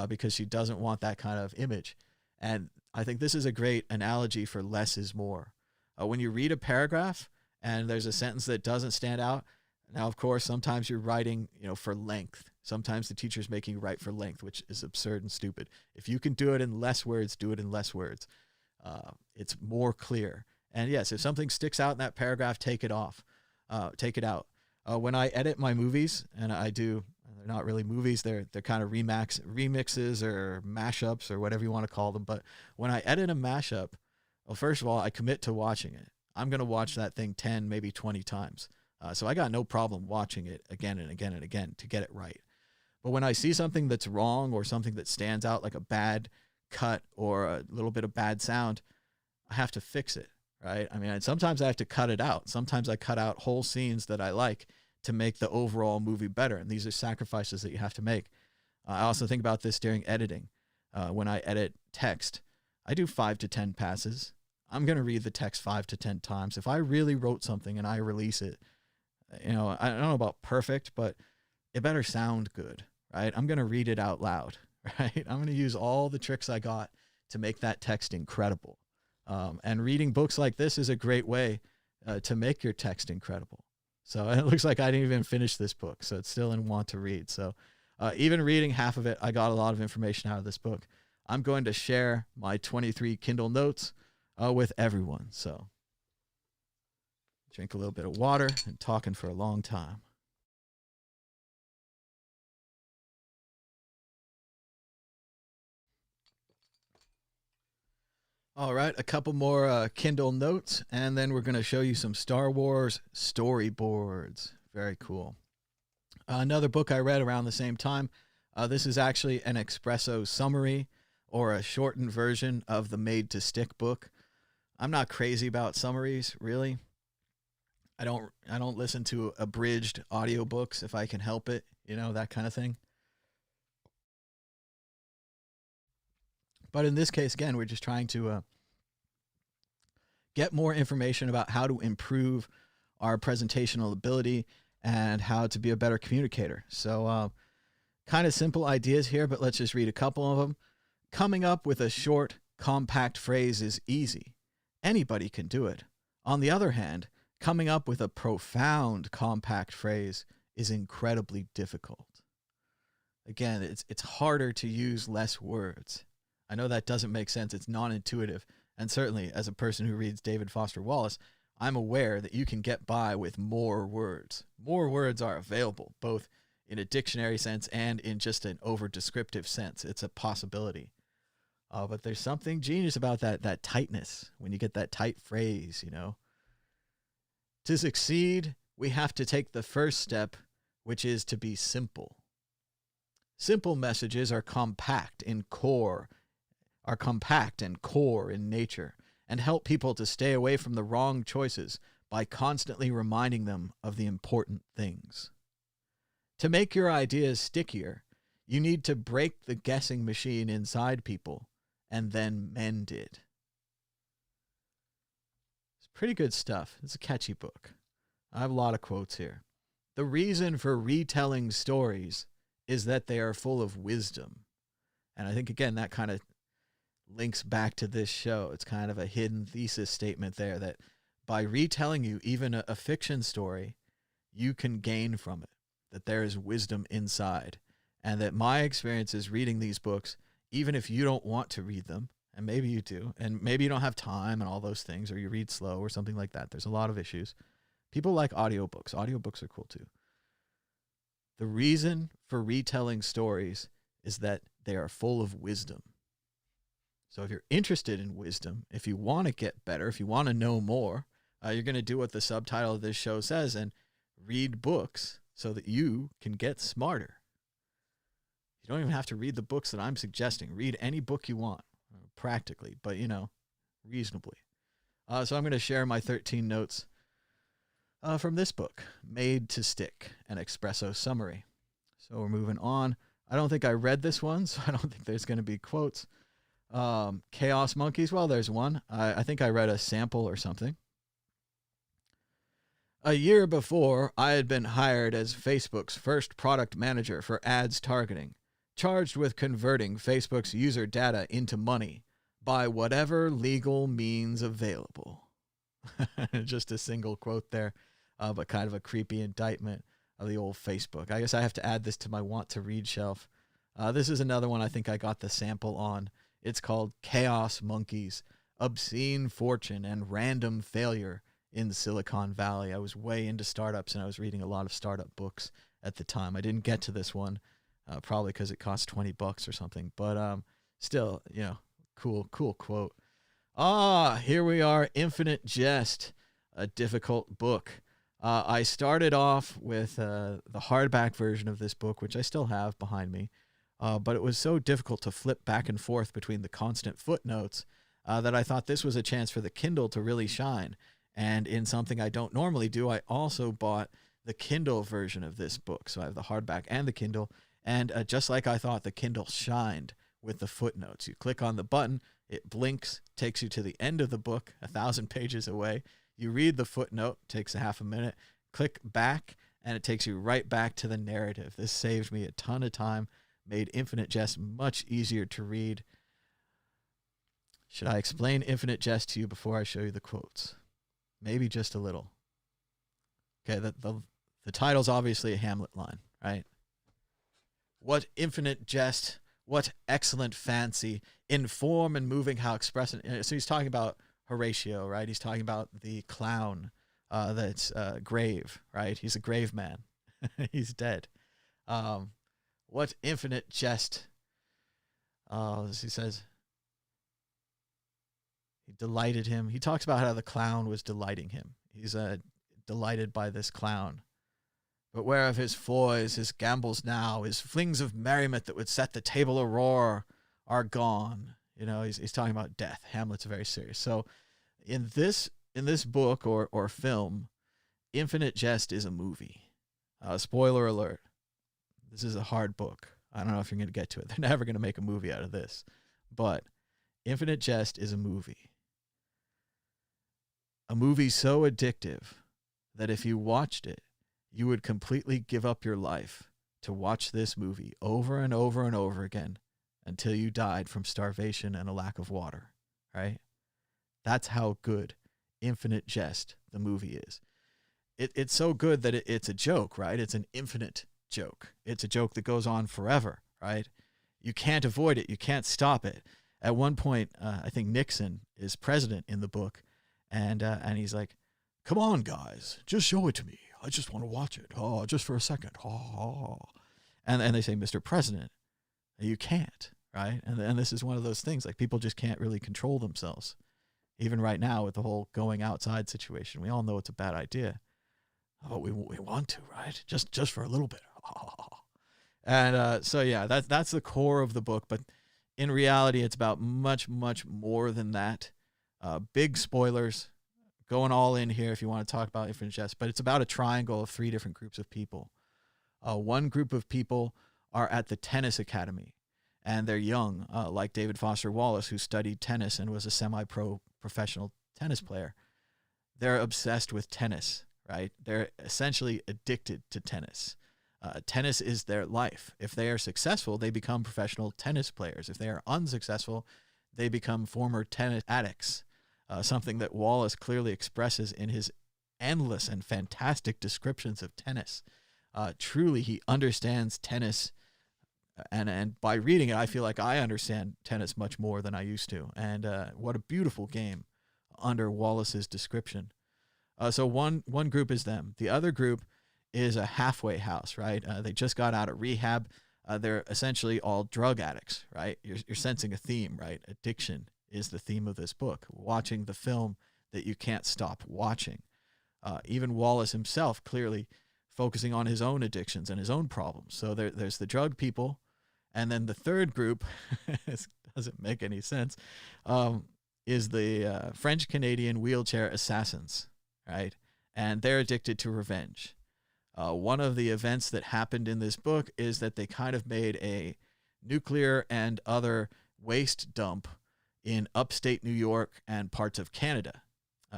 because she doesn't want that kind of image. And I think this is a great analogy for less is more. When you read a paragraph and there's a sentence that doesn't stand out, now, of course, sometimes you're writing, for length. Sometimes the teacher's making you write for length, which is absurd and stupid. If you can do it in less words, do it in less words. It's more clear. And yes, if something sticks out in that paragraph, take it off. Take it out. When I edit my movies, and I do, they're not really movies, they're kind of remixes or mashups or whatever you want to call them. But when I edit a mashup, well, first of all, I commit to watching it. I'm going to watch that thing 10, maybe 20 times. So I got no problem watching it again and again and again to get it right. But when I see something that's wrong or something that stands out like a bad cut or a little bit of bad sound, I have to fix it, right? I mean, sometimes I have to cut it out. Sometimes I cut out whole scenes that I like to make the overall movie better. And these are sacrifices that you have to make. I also think about this during editing. When I edit text, I do 5 to 10 passes. I'm going to read the text 5 to 10 times. If I really wrote something and I release it, I don't know about perfect, but it better sound good, right? I'm going to read it out loud, right? I'm going to use all the tricks I got to make that text incredible. And reading books like this is a great way to make your text incredible. So it looks like I didn't even finish this book, so it's still in want to read. So even reading half of it, I got a lot of information out of this book. I'm going to share my 23 Kindle notes with everyone. So drink a little bit of water and talking for a long time. All right, a couple more Kindle notes, and then we're going to show you some Star Wars storyboards. Very cool. Another book I read around the same time. This is actually an espresso summary or a shortened version of the Made to Stick book. I'm not crazy about summaries, really. I don't listen to abridged audiobooks if I can help it, that kind of thing. But in this case, again, we're just trying to get more information about how to improve our presentational ability and how to be a better communicator. So kind of simple ideas here, but let's just read a couple of them. Coming up with a short, compact phrase is easy. Anybody can do it. On the other hand, coming up with a profound, compact phrase is incredibly difficult. Again, it's harder to use less words. I know that doesn't make sense. It's non-intuitive. And certainly, as a person who reads David Foster Wallace, I'm aware that you can get by with more words. More words are available, both in a dictionary sense and in just an over-descriptive sense. It's a possibility. But there's something genius about that tightness, when you get that tight phrase, To succeed, we have to take the first step, which is to be simple. Simple messages are compact and core in nature and help people to stay away from the wrong choices by constantly reminding them of the important things. To make your ideas stickier, you need to break the guessing machine inside people and then mend it. It's pretty good stuff. It's a catchy book. I have a lot of quotes here. The reason for retelling stories is that they are full of wisdom. And I think, again, that kind of links back to this show. It's kind of a hidden thesis statement there that by retelling you even a fiction story, you can gain from it, that there is wisdom inside. And that my experience is reading these books, even if you don't want to read them, and maybe you do, and maybe you don't have time and all those things, or you read slow or something like that. There's a lot of issues. People like audiobooks. Audiobooks are cool too. The reason for retelling stories is that they are full of wisdom. So if you're interested in wisdom, if you want to get better, if you want to know more, you're going to do what the subtitle of this show says and read books so that you can get smarter. You don't even have to read the books that I'm suggesting. Read any book you want, practically, but, reasonably. So I'm going to share my 13 notes from this book, Made to Stick, an Espresso Summary. So we're moving on. I don't think I read this one, so I don't think there's going to be quotes. Chaos Monkeys, well, there's one. I think I read a sample or something. A year before, I had been hired as Facebook's first product manager for ads targeting, charged with converting Facebook's user data into money by whatever legal means available. Just a single quote there, but kind of a creepy indictment of the old Facebook. I guess I have to add this to my want to read shelf. This is another one I think I got the sample on. It's called Chaos Monkeys, Obscene Fortune and Random Failure in Silicon Valley. I was way into startups and I was reading a lot of startup books at the time. I didn't get to this one, probably because it cost $20 or something, but still, cool quote. Here we are, Infinite Jest, a difficult book. I started off with the hardback version of this book, which I still have behind me, but it was so difficult to flip back and forth between the constant footnotes that I thought this was a chance for the Kindle to really shine. And in something I don't normally do, I also bought the Kindle version of this book. So I have the hardback and the Kindle. And just like I thought, the Kindle shined with the footnotes. You click on the button, it blinks, takes you to the end of the book, 1,000 pages away. You read the footnote, takes a half a minute, click back, and it takes you right back to the narrative. This saved me a ton of time, made Infinite Jest much easier to read. Should I explain Infinite Jest to you before I show you the quotes? Maybe just a little. Okay, the title's obviously a Hamlet line, right? What infinite jest, what excellent fancy, in form and moving how expressive. So he's talking about Horatio, right? He's talking about the clown that's grave, right? He's a grave man. He's dead. What infinite jest, he says, he delighted him. He talks about how the clown was delighting him. He's delighted by this clown. But where of his foys, his gambols now, his flings of merriment that would set the table a-roar are gone. He's talking about death. Hamlet's very serious. So in this book or film, Infinite Jest is a movie. Spoiler alert. This is a hard book. I don't know if you're going to get to it. They're never going to make a movie out of this. But Infinite Jest is a movie. A movie so addictive that if you watched it, you would completely give up your life to watch this movie over and over and over again until you died from starvation and a lack of water, right? That's how good Infinite Jest, the movie, is. It's so good that it's a joke, right? It's an infinite joke. It's a joke that goes on forever, right? You can't avoid it. You can't stop it. At one point, I think Nixon is president in the book, and he's like, "Come on, guys, just show it to me. I just want to watch it. Oh, just for a second. Oh." And they say, "Mr. President, you can't," right? And this is one of those things, like people just can't really control themselves. Even right now with the whole going outside situation, we all know it's a bad idea. Oh, we want to, right? Just for a little bit. Oh. And so yeah, that's the core of the book. But in reality, it's about much, much more than that. Big spoilers. Going all in here if you want to talk about Infinite Jest, but it's about a triangle of 3 different groups of people. One group of people are at the tennis academy, and they're young, like David Foster Wallace, who studied tennis and was a semi-pro professional tennis player. They're obsessed with tennis, right? They're essentially addicted to tennis. Tennis is their life. If they are successful, they become professional tennis players. If they are unsuccessful, they become former tennis addicts. Something that Wallace clearly expresses in his endless and fantastic descriptions of tennis. Truly, he understands tennis, and by reading it, I feel like I understand tennis much more than I used to. And what a beautiful game under Wallace's description. So one group is them. The other group is a halfway house, right? They just got out of rehab. They're essentially all drug addicts, right? You're sensing a theme, right? Addiction is the theme of this book. Watching the film that you can't stop watching. Even Wallace himself clearly focusing on his own addictions and his own problems. So there's the drug people. And then the third group, this doesn't make any sense, is the French-Canadian wheelchair assassins, right? And they're addicted to revenge. One of the events that happened in this book is that they kind of made a nuclear and other waste dump in upstate New York and parts of Canada.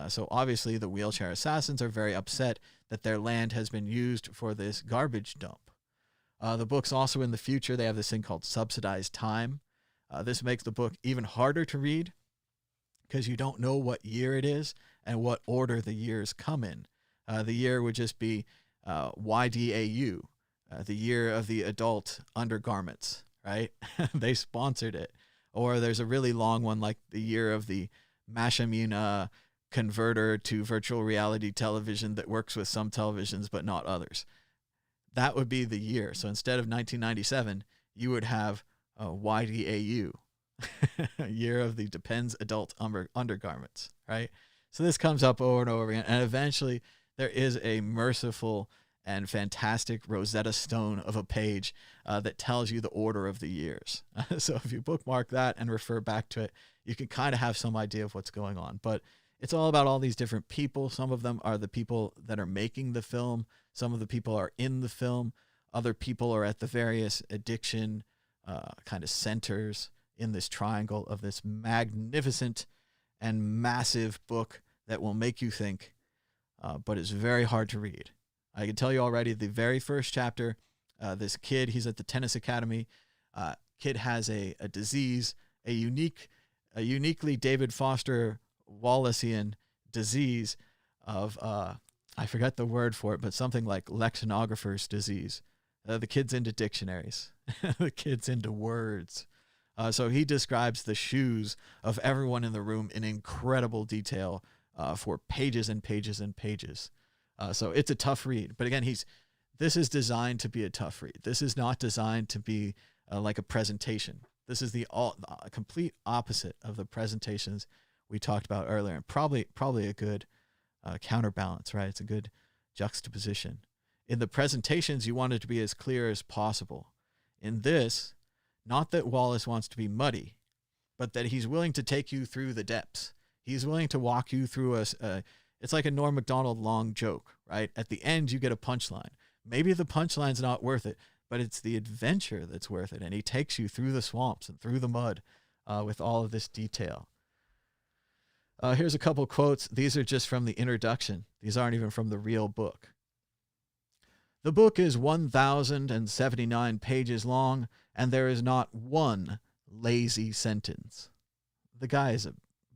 So obviously the wheelchair assassins are very upset that their land has been used for this garbage dump. The book's also in the future. They have this thing called subsidized time. This makes the book even harder to read because you don't know what year it is and what order the years come in. The year would just be YDAU, the year of the adult undergarments, right? They sponsored it. Or there's a really long one like the year of the Mashamina converter to virtual reality television that works with some televisions but not others. That would be the year. So instead of 1997, you would have YDAU, year of the Depends Adult Undergarments, right? So this comes up over and over again. And eventually there is a merciful and fantastic Rosetta Stone of a page that tells you the order of the years. So if you bookmark that and refer back to it, you can kind of have some idea of what's going on. But it's all about all these different people. Some of them are the people that are making the film. Some of the people are in the film. Other people are at the various addiction kind of centers in this triangle of this magnificent and massive book that will make you think, but it's very hard to read. I can tell you already, the very first chapter, this kid, he's at the tennis academy. Kid has a disease, a uniquely David Foster Wallacean disease of, I forgot the word for it, but something like lexicographer's disease. The kid's into dictionaries. The kid's into words. So he describes the shoes of everyone in the room in incredible detail for pages and pages and pages. So it's a tough read. But again, this is designed to be a tough read. This is not designed to be like a presentation. This is the complete opposite of the presentations we talked about earlier, and probably a good counterbalance, right? It's a good juxtaposition. In the presentations, you want it to be as clear as possible. In this, not that Wallace wants to be muddy, but that he's willing to take you through the depths. He's willing to walk you through it's like a Norm Macdonald long joke, right? At the end, you get a punchline. Maybe the punchline's not worth it, but it's the adventure that's worth it. And he takes you through the swamps and through the mud with all of this detail. Here's a couple quotes. These are just from the introduction. These aren't even from the real book. The book is 1,079 pages long, and there is not one lazy sentence. The guy is a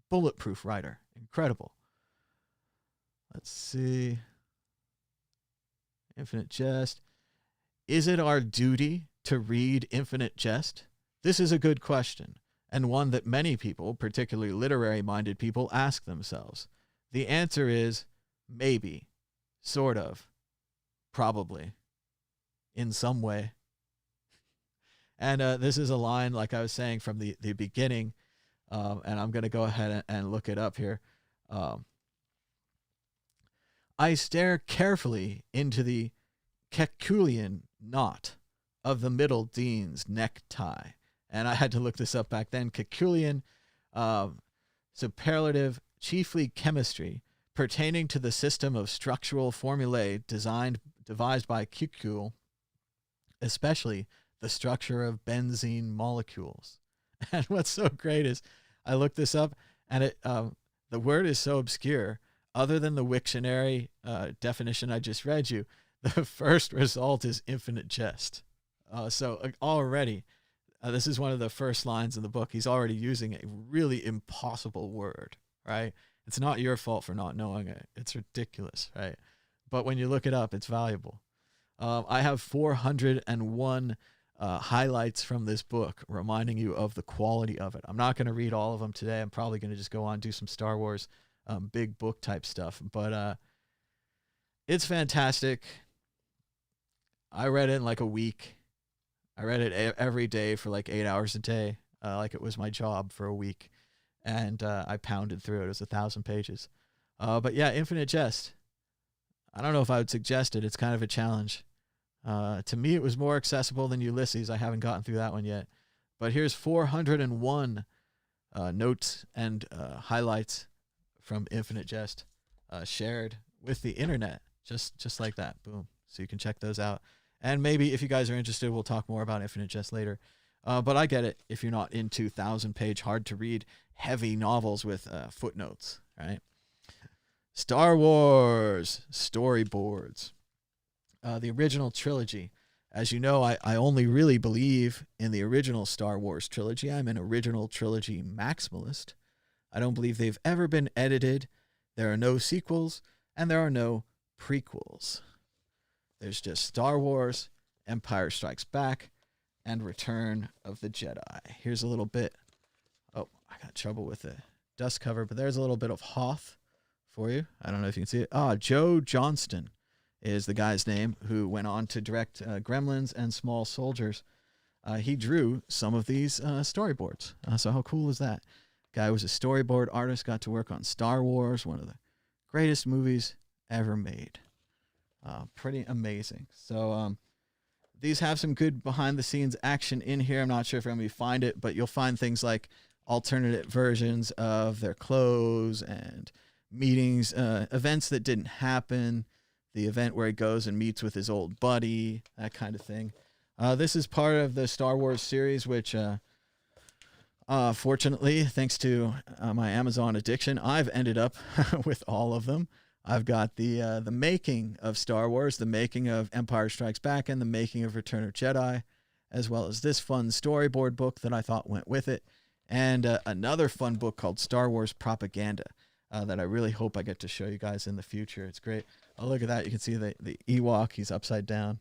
bulletproof writer. Incredible. Let's see. Infinite Jest. Is it our duty to read Infinite Jest? This is a good question, and one that many people, particularly literary-minded people, ask themselves. The answer is maybe, sort of, probably, in some way. And this is a line, like I was saying, from the beginning, and I'm going to go ahead and look it up here. I stare carefully into the Kekulian knot of the middle dean's necktie. And I had to look this up back then. Kekulian, superlative, chiefly chemistry, pertaining to the system of structural formulae devised by Kekule, especially the structure of benzene molecules. And what's so great is I looked this up, and the word is so obscure. Other than the Wiktionary definition I just read you, the first result is Infinite Jest. So already, this is one of the first lines in the book. He's already using a really impossible word, right? It's not your fault for not knowing it. It's ridiculous, right? But when you look it up, it's valuable. I have 401 highlights from this book reminding you of the quality of it. I'm not going to read all of them today. I'm probably going to just go on and do some Star Wars big book type stuff. But it's fantastic. I read it in like a week. I read it every day for like 8 hours a day, like it was my job for a week. And I pounded through it. It was 1,000 pages. But yeah, Infinite Jest. I don't know if I would suggest it. It's kind of a challenge. To me, it was more accessible than Ulysses. I haven't gotten through that one yet. But here's 401 notes and highlights from Infinite Jest shared with the internet. Just like that. Boom. So you can check those out. And maybe if you guys are interested, we'll talk more about Infinite Jest later. But I get it if you're not into 1,000-page, hard-to-read, heavy novels with footnotes, right? Star Wars storyboards. The original trilogy. As you know, I only really believe in the original Star Wars trilogy. I'm an original trilogy maximalist. I don't believe they've ever been edited. There are no sequels, and there are no prequels. There's just Star Wars, Empire Strikes Back, and Return of the Jedi. Here's a little bit. Oh, I got trouble with the dust cover, but there's a little bit of Hoth for you. I don't know if you can see it. Joe Johnston is the guy's name who went on to direct Gremlins and Small Soldiers. He drew some of these storyboards. So how cool is that? Guy was a storyboard artist, got to work on Star Wars, one of the greatest movies ever made. Pretty amazing. So these have some good behind-the-scenes action in here. I'm not sure if I'm going to find it, but you'll find things like alternate versions of their clothes and meetings, events that didn't happen, the event where he goes and meets with his old buddy, that kind of thing. This is part of the Star Wars series, which fortunately, thanks to my Amazon addiction, I've ended up with all of them. I've got the making of Star Wars, the making of Empire Strikes Back, and the making of Return of Jedi, as well as this fun storyboard book that I thought went with it, and another fun book called Star Wars Propaganda that I really hope I get to show you guys in the future. It's great. Oh, look at that. You can see the Ewok. He's upside down.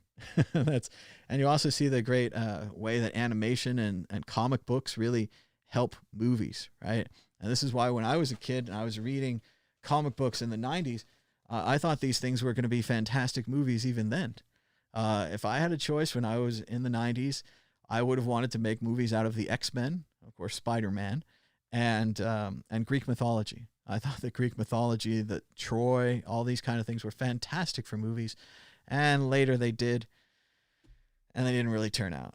And you also see the great way that animation and comic books really help movies, right? And this is why when I was a kid and I was reading comic books in the 90s, I thought these things were going to be fantastic movies even then. If I had a choice when I was in the 90s, I would have wanted to make movies out of the X-Men, of course, Spider-Man, and Greek mythology. I thought the Greek mythology, the Troy, all these kind of things were fantastic for movies. And later they did, and they didn't really turn out.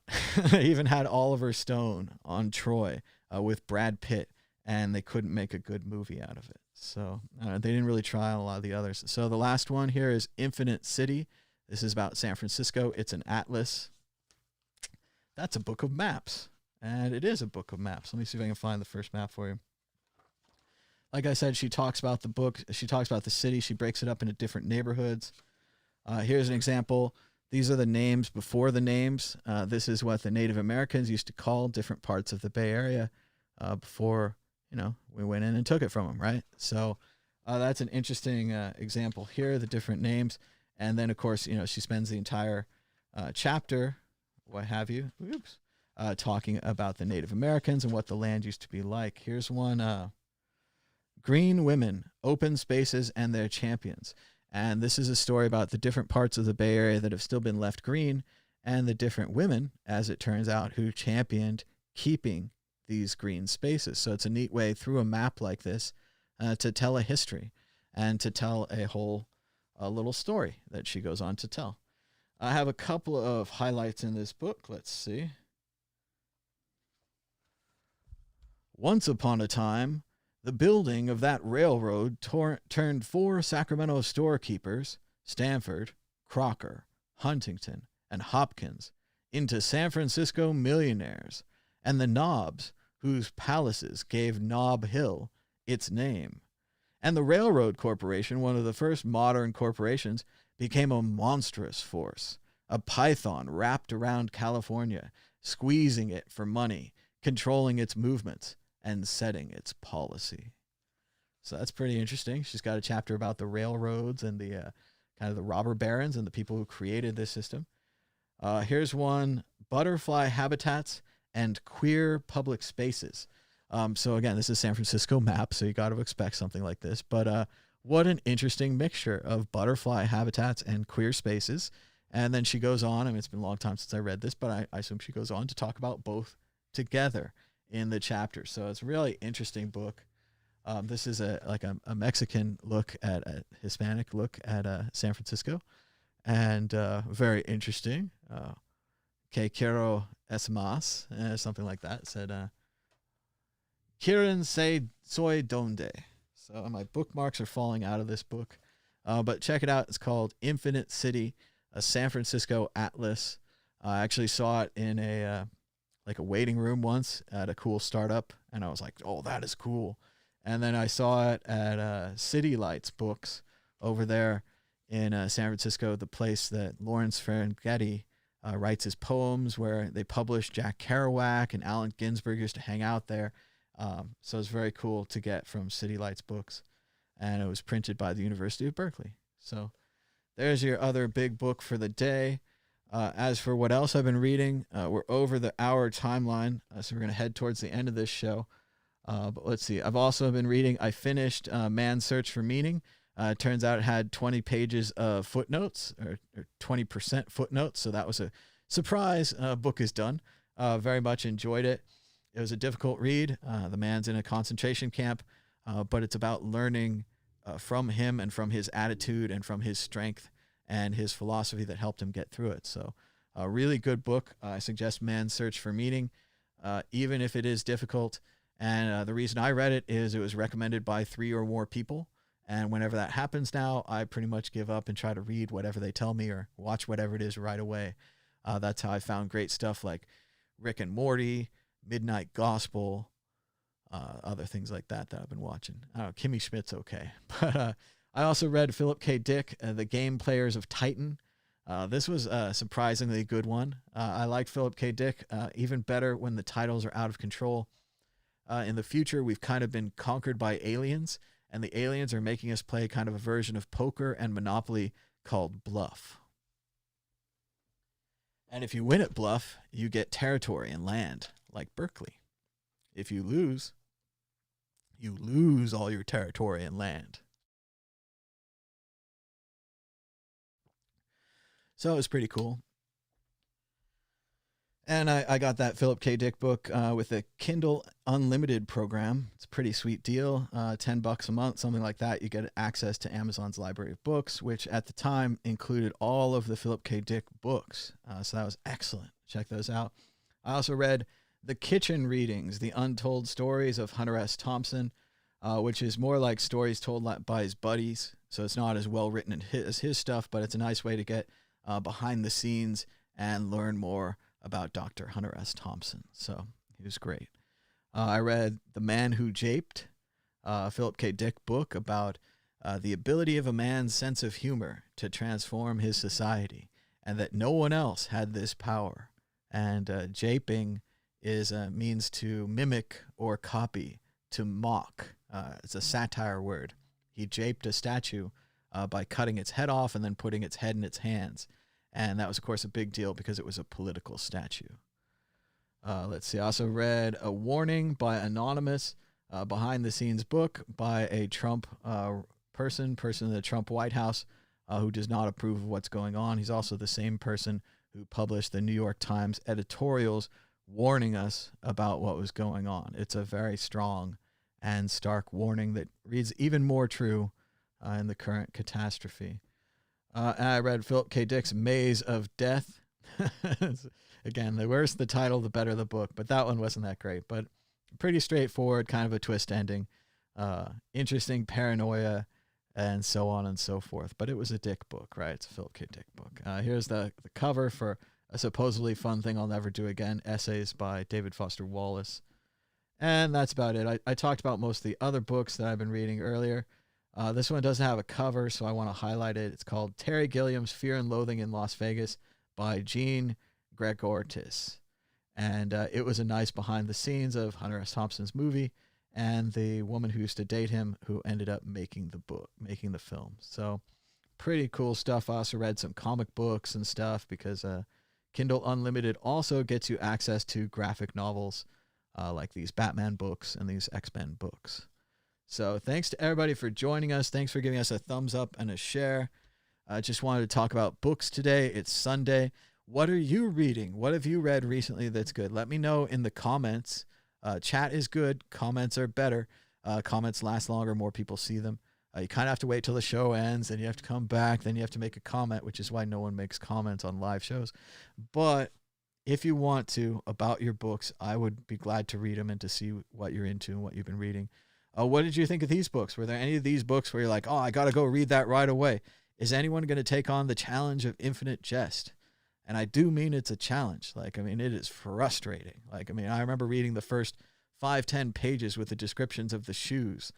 They even had Oliver Stone on Troy with Brad Pitt, and they couldn't make a good movie out of it. So they didn't really try on a lot of the others. So the last one here is Infinite City. This is about San Francisco. It's an atlas. That's a book of maps. And it is a book of maps. Let me see if I can find the first map for you. Like I said, she talks about the book. She talks about the city. She breaks it up into different neighborhoods. Here's an example. These are the names before the names. This is what the Native Americans used to call different parts of the Bay Area before, we went in and took it from them, right? So that's an interesting example here, the different names. And then, of course, she spends the entire chapter, what have you, talking about the Native Americans and what the land used to be like. Here's one, Green Women, Open Spaces, and Their Champions. And this is a story about the different parts of the Bay Area that have still been left green and the different women, as it turns out, who championed keeping these green spaces. So it's a neat way through a map like this to tell a history and to tell a little story that she goes on to tell. I have a couple of highlights in this book. Let's see. Once upon a time, the building of that railroad turned 4 Sacramento storekeepers, Stanford, Crocker, Huntington, and Hopkins, into San Francisco millionaires, and the Knobs, whose palaces gave Nob Hill its name. And the Railroad Corporation, one of the first modern corporations, became a monstrous force, a python wrapped around California, squeezing it for money, controlling its movements, and setting its policy. So that's pretty interesting. She's got a chapter about the railroads and the kind of the robber barons and the people who created this system. Here's one, Butterfly Habitats and Queer Public Spaces. So again, this is San Francisco map, so you got to expect something like this. But what an interesting mixture of butterfly habitats and queer spaces. And then she goes on, I mean, it's been a long time since I read this, but I assume she goes on to talk about both together in the chapter. So it's a really interesting book. This is a Mexican look at a Hispanic look at San Francisco, and very interesting. Que quiero es más, something like that. It said, Quieren se soy donde. So my bookmarks are falling out of this book. But check it out. It's called Infinite City, a San Francisco Atlas. I actually saw it in a waiting room once at a cool startup, and I was like, oh, that is cool. And then I saw it at City Lights Books over there in San Francisco, the place that Lawrence Ferlinghetti writes his poems, where they published Jack Kerouac and Allen Ginsberg used to hang out there. So it's very cool to get from City Lights Books. And it was printed by the University of Berkeley. So there's your other big book for the day. As for what else I've been reading, we're over the hour timeline, so we're going to head towards the end of this show. But let's see. I've also been reading. I finished Man's Search for Meaning. It turns out it had 20 pages of footnotes, or 20% footnotes, so that was a surprise. Book is done. Very much enjoyed it. It was a difficult read. The man's in a concentration camp, but it's about learning from him and from his attitude and from his strength and his philosophy that helped him get through it. So a really good book. I suggest Man's Search for Meaning, even if it is difficult. And the reason I read it is it was recommended by 3 or more people. And whenever that happens now, I pretty much give up and try to read whatever they tell me or watch whatever it is right away. That's how I found great stuff like Rick and Morty, Midnight Gospel, other things like that I've been watching. I don't know, Kimmy Schmidt's okay. But I also read Philip K. Dick, The Game Players of Titan. This was a surprisingly good one. I like Philip K. Dick even better when the titles are out of control. In the future, we've kind of been conquered by aliens, and the aliens are making us play kind of a version of poker and Monopoly called Bluff. And if you win at Bluff, you get territory and land, like Berkeley. If you lose all your territory and land. So it was pretty cool. And I got that Philip K. Dick book with a Kindle Unlimited program. It's a pretty sweet deal, $10 a month, something like that. You get access to Amazon's library of books, which at the time included all of the Philip K. Dick books. So that was excellent. Check those out. I also read The Kitchen Readings, The Untold Stories of Hunter S. Thompson, which is more like stories told by his buddies. So it's not as well written as his stuff, but it's a nice way to get behind the scenes and learn more about Dr. Hunter S. Thompson. So he was great. I read The Man Who Japed, Philip K. Dick book about the ability of a man's sense of humor to transform his society, and that no one else had this power. And japing is means to mimic or copy, to mock. It's a satire word. He japed a statue by cutting its head off and then putting its head in its hands. And that was, of course, a big deal because it was a political statue. Let's see. I also read A Warning by Anonymous, behind-the-scenes book by a Trump person in the Trump White House who does not approve of what's going on. He's also the same person who published the New York Times editorials warning us about what was going on. It's a very strong and stark warning that reads even more true in the current catastrophe. And I read Philip K. Dick's Maze of Death. Again, the worse the title, the better the book. But that one wasn't that great. But pretty straightforward, kind of a twist ending. Interesting paranoia and so on and so forth. But it was a Dick book, right? It's a Philip K. Dick book. Here's the cover for a supposedly fun thing I'll never do again. Essays by David Foster Wallace. And that's about it. I talked about most of the other books that I've been reading earlier. This one doesn't have a cover, so I want to highlight it. It's called Terry Gilliam's Fear and Loathing in Las Vegas by Gene Gregortis. And it was a nice behind the scenes of Hunter S. Thompson's movie and the woman who used to date him who ended up making the film. So pretty cool stuff. I also read some comic books and stuff because Kindle Unlimited also gets you access to graphic novels like these Batman books and these X-Men books. So thanks to everybody for joining us. Thanks for giving us a thumbs up and a share. I just wanted to talk about books today. It's Sunday. What are you reading? What have you read recently that's good? Let me know in the comments. Chat is good. Comments are better. Comments last longer. More people see them. You kind of have to wait till the show ends, and you have to come back. Then you have to make a comment, which is why no one makes comments on live shows. But if you want to, about your books, I would be glad to read them and to see what you're into and what you've been reading. What did you think of these books? Were there any of these books where you're like, oh, I got to go read that right away? Is anyone going to take on the challenge of Infinite Jest? And I do mean it's a challenge. Like, I mean, it is frustrating. Like, I mean, I remember reading the first 5-10 pages with the descriptions of the shoes.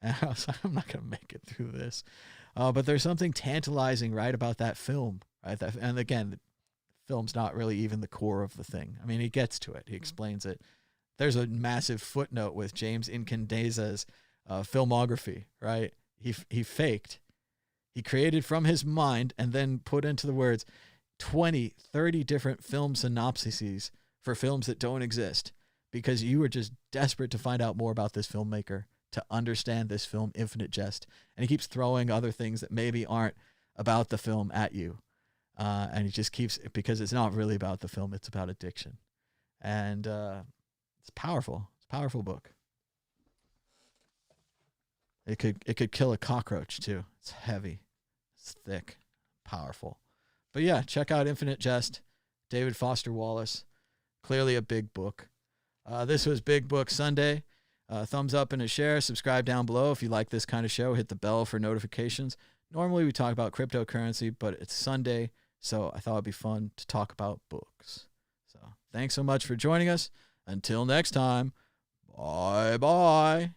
And I was like, I'm not going to make it through this. But there's something tantalizing, right, about that film. Right? And again, the film's not really even the core of the thing. I mean, he gets to it. He explains it. There's a massive footnote with James Incandeza's filmography, right? He faked. He created from his mind and then put into the words 20, 30 different film synopsises for films that don't exist because you were just desperate to find out more about this filmmaker, to understand this film, Infinite Jest. And he keeps throwing other things that maybe aren't about the film at you. And he just keeps, because it's not really about the film, it's about addiction. And it's powerful. It's a powerful book. It could kill a cockroach too. It's heavy. It's thick. Powerful. But yeah, check out Infinite Jest. David Foster Wallace. Clearly a big book. This was Big Book Sunday. Thumbs up and a share. Subscribe down below if you like this kind of show. Hit the bell for notifications. Normally we talk about cryptocurrency, but it's Sunday, so I thought it'd be fun to talk about books. So thanks so much for joining us. Until next time, bye-bye.